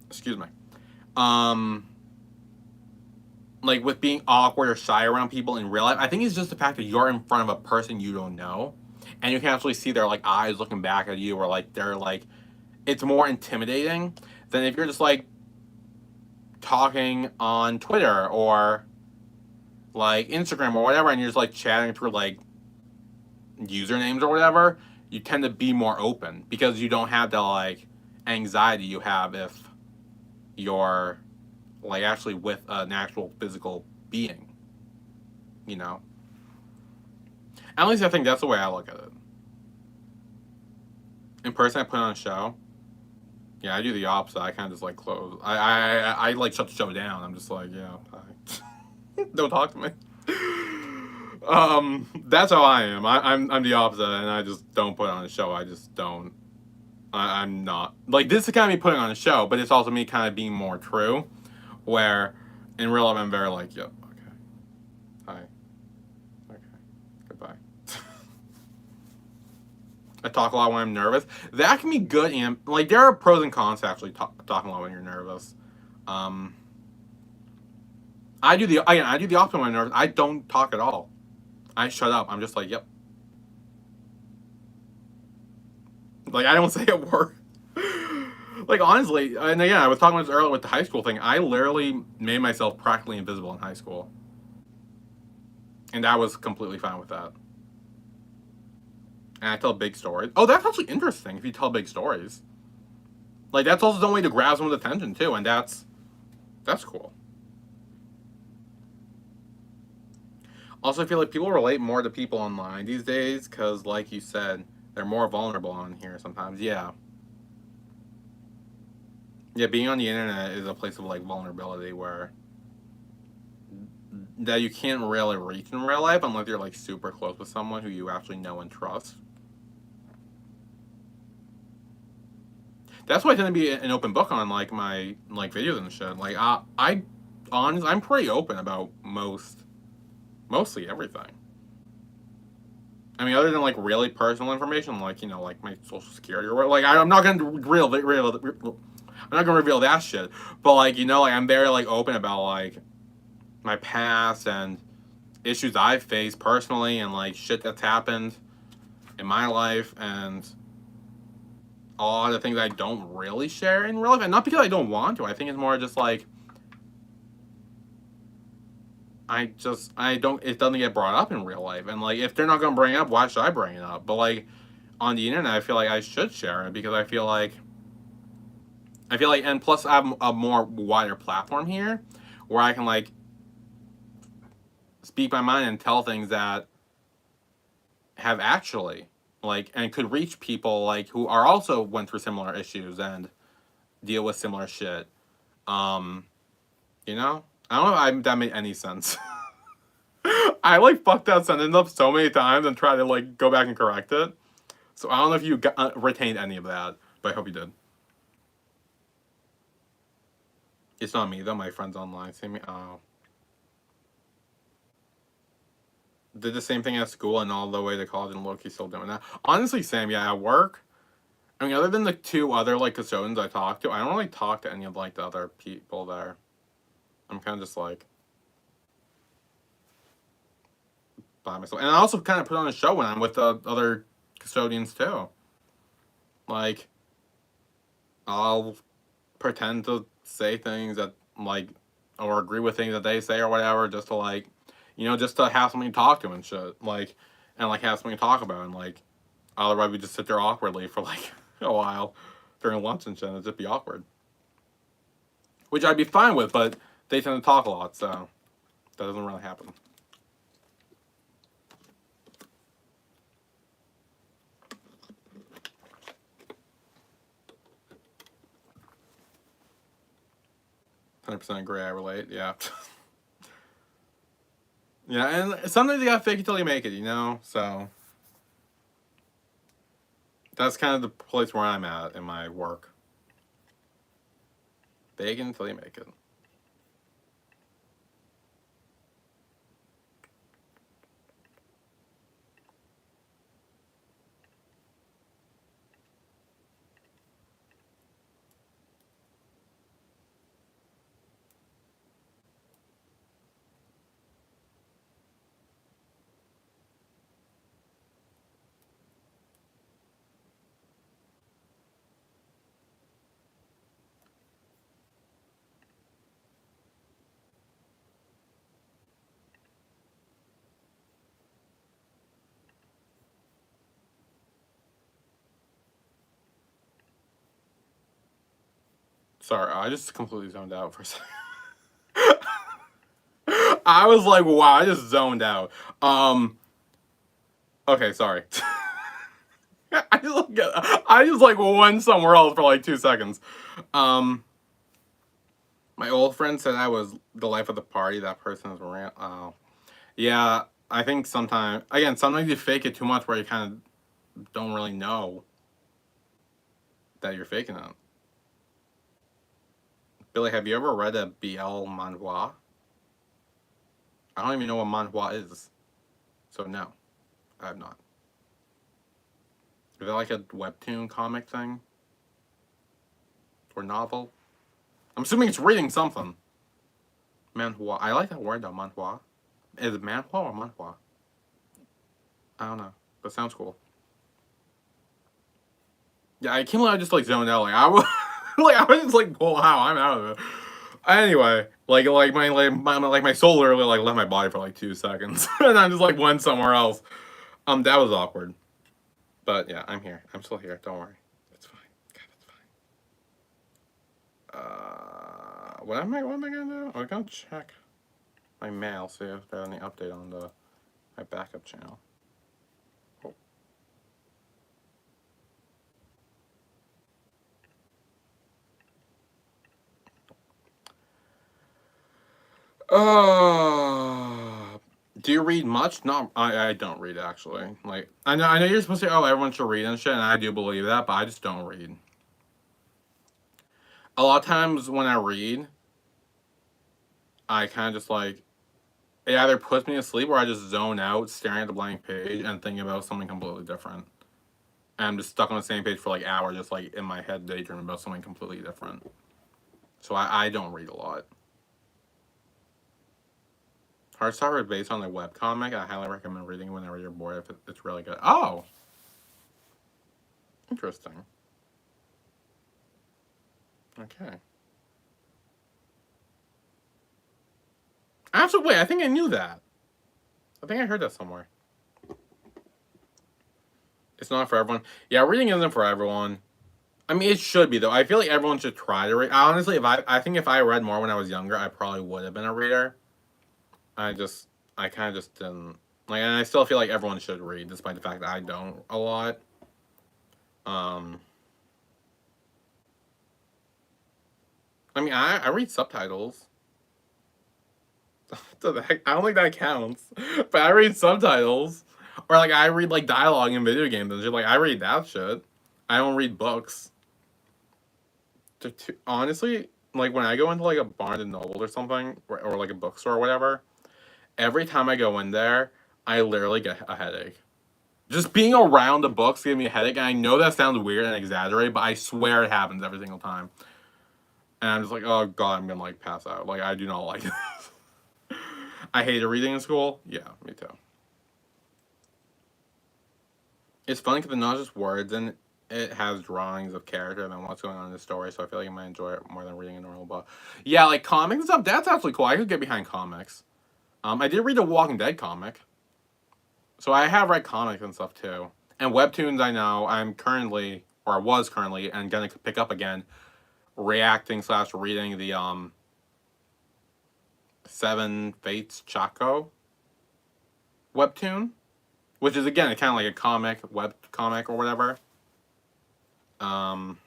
Excuse me. Um, like with being awkward or shy around people in real life, I think it's just the fact that you're in front of a person you don't know, and you can actually see their like eyes looking back at you, or like they're like, it's more intimidating than if you're just like talking on Twitter or like Instagram or whatever, and you're just like chatting through like usernames or whatever. You tend to be more open because you don't have the like anxiety you have if you're like actually with an actual physical being, you know. At least I think that's the way I look at it. In person, I put on a show. Yeah, I do the opposite. I kind of just like close. I like shut the show down. I'm just like, yeah, don't talk to me. That's how I am. I'm the opposite, and I just don't put on a show. I just don't. I'm not like this is kind of me putting on a show, but it's also me kind of being more true, where In real life, I'm very like, yep, okay, hi, okay, goodbye. I talk a lot when I'm nervous. That can be good, and like there are pros and cons to actually talking a lot when you're nervous. Um, I do the opposite when I'm nervous. I don't talk at all. I shut up. I'm just like, yep. Like I don't say a word. Like honestly, and again, I was talking about this earlier with the high school thing. I literally made myself practically invisible in high school, and I was completely fine with that. And I tell big stories. Oh, that's actually interesting. If you tell big stories, like that's also the way to grab someone's attention too, and that's cool. Also, I feel like people relate more to people online these days because, like you said, they're more vulnerable on here sometimes. Yeah, yeah. Being on the internet is a place of like vulnerability where that you can't really reach in real life unless you're like super close with someone who you actually know and trust. That's why I tend to be an open book on like my like videos and shit. Like I honestly, I'm pretty open about mostly everything. I mean, other than like really personal information, like like my social security or what. Like I'm not gonna I'm not gonna reveal that shit. But like like I'm very like open about like my past and issues I've faced personally and like shit that's happened in my life and a lot of things I don't really share in real life. And not because I don't want to. I think it's more just like I don't it doesn't get brought up in real life. And like if they're not gonna bring it up, why should I bring it up? But like on the internet I feel like I should share it because I feel like and plus I have a more wider platform here where I can like speak my mind and tell things that have actually like and could reach people like who are also went through similar issues and deal with similar shit. Um, I don't know if that made any sense. I like fucked that sentence up so many times and try to like go back and correct it. So I don't know if you retained any of that, but I hope you did. It's not me though. My friends online say me. Oh, did the same thing at school and all the way to college and Loki still doing that. Honestly, Sam, yeah, at work. I mean, other than the two other like custodians I talked to, I don't really talk to any of like the other people there. I'm kind of just like by myself, and I also kind of put on a show when I'm with the other custodians too. Like, I'll pretend to say things that like, or agree with things that they say or whatever, just to like, just to have something to talk to and shit. Like, and like have something to talk about, and like, otherwise we just sit there awkwardly for like a while during lunch and shit. It'd just be awkward, which I'd be fine with, but they tend to talk a lot, so that doesn't really happen. 100% agree. I relate. Yeah. Yeah, and sometimes you gotta fake it till you make it, So that's kind of the place where I'm at in my work. Fake it until you make it. Sorry, I just completely zoned out for a second. I was like, wow, I just zoned out. Okay, sorry. I just like went somewhere else for like 2 seconds. Um, my old friend said I was the life of the party. That person is rant. Oh, yeah. I think sometimes you fake it too much where you kind of don't really know that you're faking it. Billy, have you ever read a BL manhwa? I don't even know what manhwa is. So no, I have not. Is that like a webtoon comic thing? Or novel? I'm assuming it's reading something. Manhwa. I like that word though, manhwa. Is it manhwa or manhwa? I don't know. That sounds cool. Yeah, I can't believe I just like zoned out. Like I was, like I was just like, wow, I'm out of it. Anyway, my soul literally like left my body for like 2 seconds, and I just like went somewhere else. That was awkward. But yeah, I'm here. I'm still here. Don't worry. It's fine. God, it's fine. What am I gonna do? I'm gonna check my mail, see if there's any update on my backup channel. Do you read much? No, I don't read actually. Like I know you're supposed to say, oh, everyone should read and shit, and I do believe that, but I just don't read. A lot of times when I read, I kind of just like it either puts me to sleep or I just zone out, staring at the blank page and thinking about something completely different. And I'm just stuck on the same page for like hours, just like in my head daydreaming about something completely different. So I don't read a lot. Heartstopper is based on a webcomic. I highly recommend reading whenever you're bored if it's really good. Oh! Interesting. Okay. Actually, wait, I think I knew that. I think I heard that somewhere. It's not for everyone. Yeah, reading isn't for everyone. I mean, it should be, though. I feel like everyone should try to read. Honestly, I think if I read more when I was younger, I probably would have been a reader. I kind of just didn't. Like, and I still feel like everyone should read, despite the fact that I don't a lot. I mean, I read subtitles. I don't think that counts. But I read subtitles. Or, like, I read, like, dialogue in video games and shit. Like, I read that shit. I don't read books. Honestly, like, when I go into, like, a Barnes & Noble or something, or like, a bookstore or whatever, every time I go in there, I literally get a headache. Just being around the books gives me a headache, and I know that sounds weird and exaggerated, but I swear it happens every single time. And I'm just like, oh god, I'm gonna like pass out. Like I do not like this. I hated reading in school. Yeah, me too. It's funny because it's not just words, and it has drawings of characters and what's going on in the story. So I feel like I might enjoy it more than reading a normal book. Yeah, like comics and stuff. That's actually cool. I could get behind comics. I did read a Walking Dead comic. So I have read comics and stuff too. And webtoons, I know. I'm currently, or I was currently, and gonna pick up again, reacting / reading the Seven Fates Chaco webtoon, which is again kind of like a web comic or whatever. And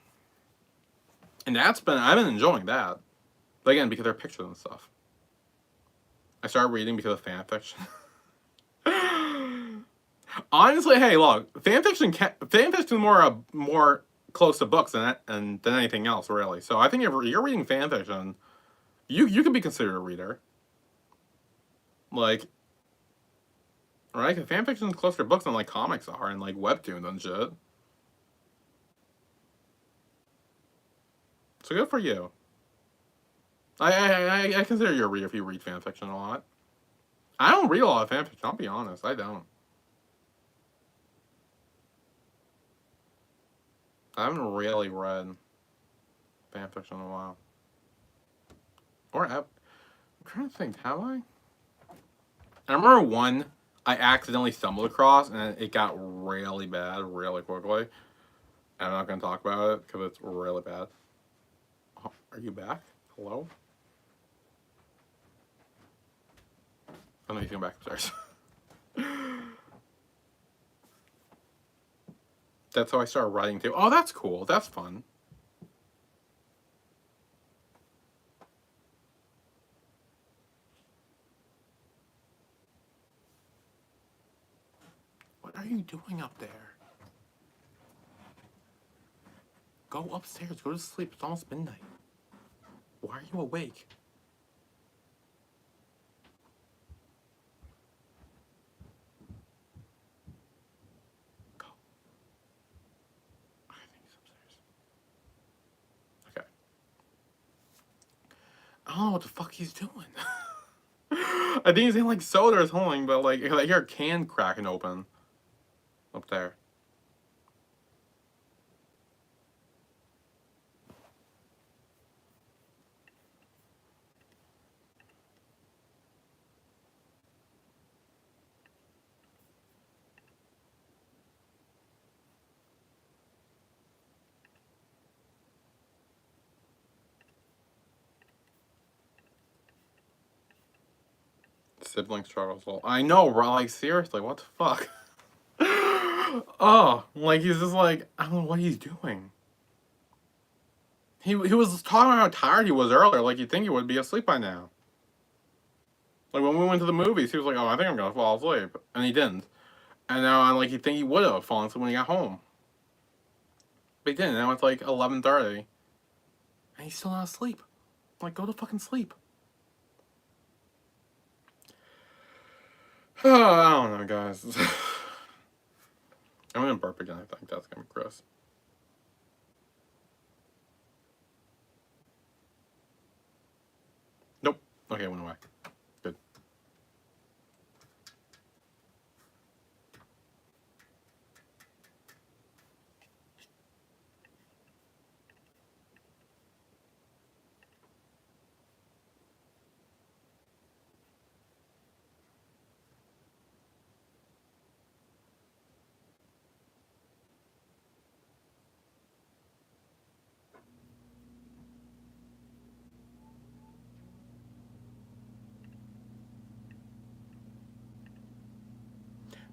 I've been enjoying that. But again, because they're pictures and stuff. I started reading because of fan fiction. Honestly, hey, look, fan fiction is more close to books than anything else, really. So I think if you're reading fan fiction, you could be considered a reader. Like, right? Because fan fiction is closer to books than like comics are and like webtoons and shit. So good for you. I consider you a reader if you read fan fiction a lot. I don't read a lot of fan fiction. I'll be honest, I don't. I haven't really read fan fiction in a while. Or I'm trying to think, have I? I remember one I accidentally stumbled across, and it got really bad really quickly. I'm not going to talk about it because it's really bad. Oh, are you back? Hello? Oh no, he's going back upstairs. That's how I started writing too. Oh, that's cool. That's fun. What are you doing up there? Go upstairs. Go to sleep. It's almost midnight. Why are you awake? I don't know what the fuck he's doing. I think he's in like soda or something, but like I hear a can cracking open up there. Sibling struggles. I know, bro. Like seriously, what the fuck? Oh, like he's just like I don't know what he's doing. He was talking about how tired he was earlier. Like you'd think he would be asleep by now. Like when we went to the movies, he was like, "Oh, I think I'm gonna fall asleep," and he didn't. And now, like, you'd think he would have fallen asleep when he got home, but he didn't. Now it's like 11:30, and he's still not asleep. Like, go to fucking sleep. Oh, I don't know, guys. I'm gonna burp again. I think that's gonna be gross. Nope. Okay, it went away. Good.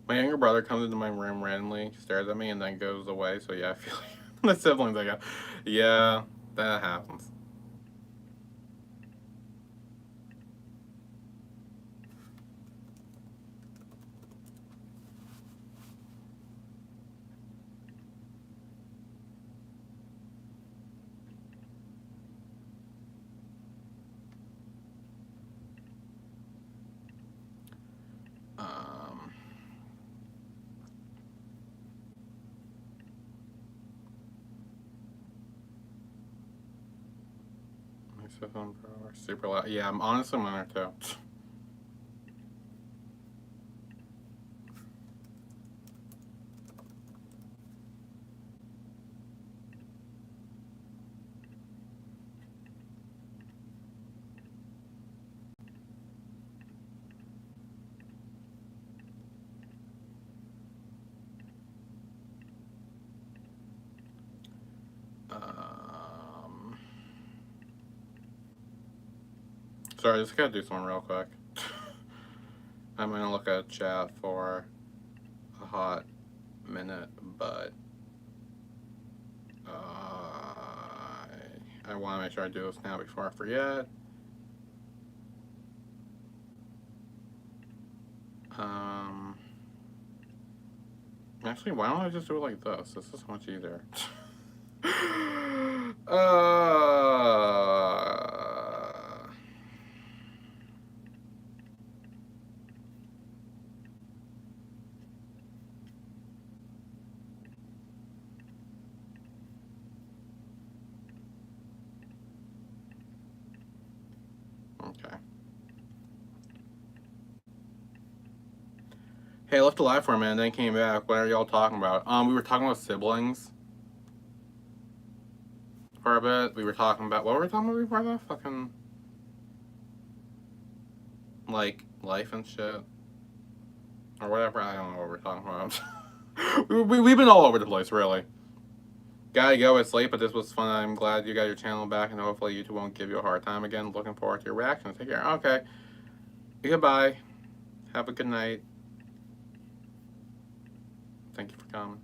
My younger brother comes into my room randomly, stares at me, and then goes away. So yeah, I feel like the siblings. I got. Yeah, that happens. Um. My sibling brother super loud. Yeah, I'm honestly mine too. Um. Sorry, I just gotta do something real quick. I'm gonna look at chat for a hot minute, but I want to make sure I do this now before I forget. Actually, why don't I just do it like this? This is much easier. Okay. Hey, I left a live for a minute, then came back. What are y'all talking about? We were talking about siblings for a bit. We were talking about what were we talking about before that? Fucking like life and shit or whatever. I don't know what we're talking about. We've been all over the place, really. Gotta go, it's late, but this was fun. I'm glad you got your channel back, and hopefully YouTube won't give you a hard time again. Looking forward to your reactions. Take care. Okay. Goodbye. Have a good night. Thank you for coming.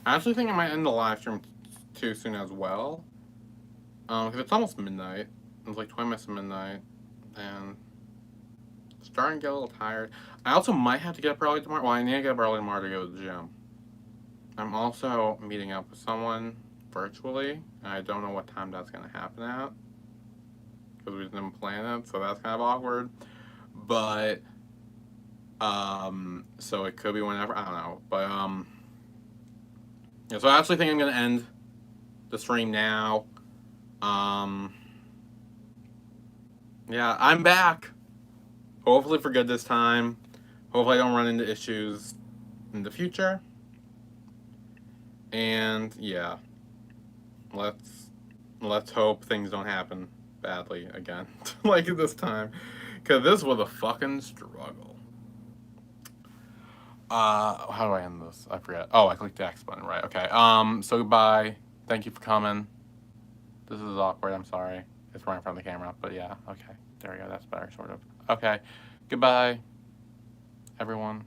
I actually think I might end the live stream too soon as well. Because it's almost midnight. It's like 20 minutes to midnight. And Starting to get a little tired. I also might have to get up early tomorrow. Well, I need to get up early tomorrow to go to the gym. I'm also meeting up with someone virtually, and I don't know what time that's going to happen at. Because we didn't plan it, so that's kind of awkward. But, so it could be whenever, I don't know. But, yeah, so I actually think I'm going to end the stream now. Yeah, I'm back. Hopefully for good this time. Hopefully I don't run into issues in the future. And yeah, let's hope things don't happen badly again like this time, because this was a fucking struggle. How do I end this? I forget. Oh, I clicked the X button, right? Okay. So goodbye. Thank you for coming. This is awkward. I'm sorry. It's right in front of the camera, but yeah. Okay. There we go. That's better, sort of. Okay. Goodbye, everyone.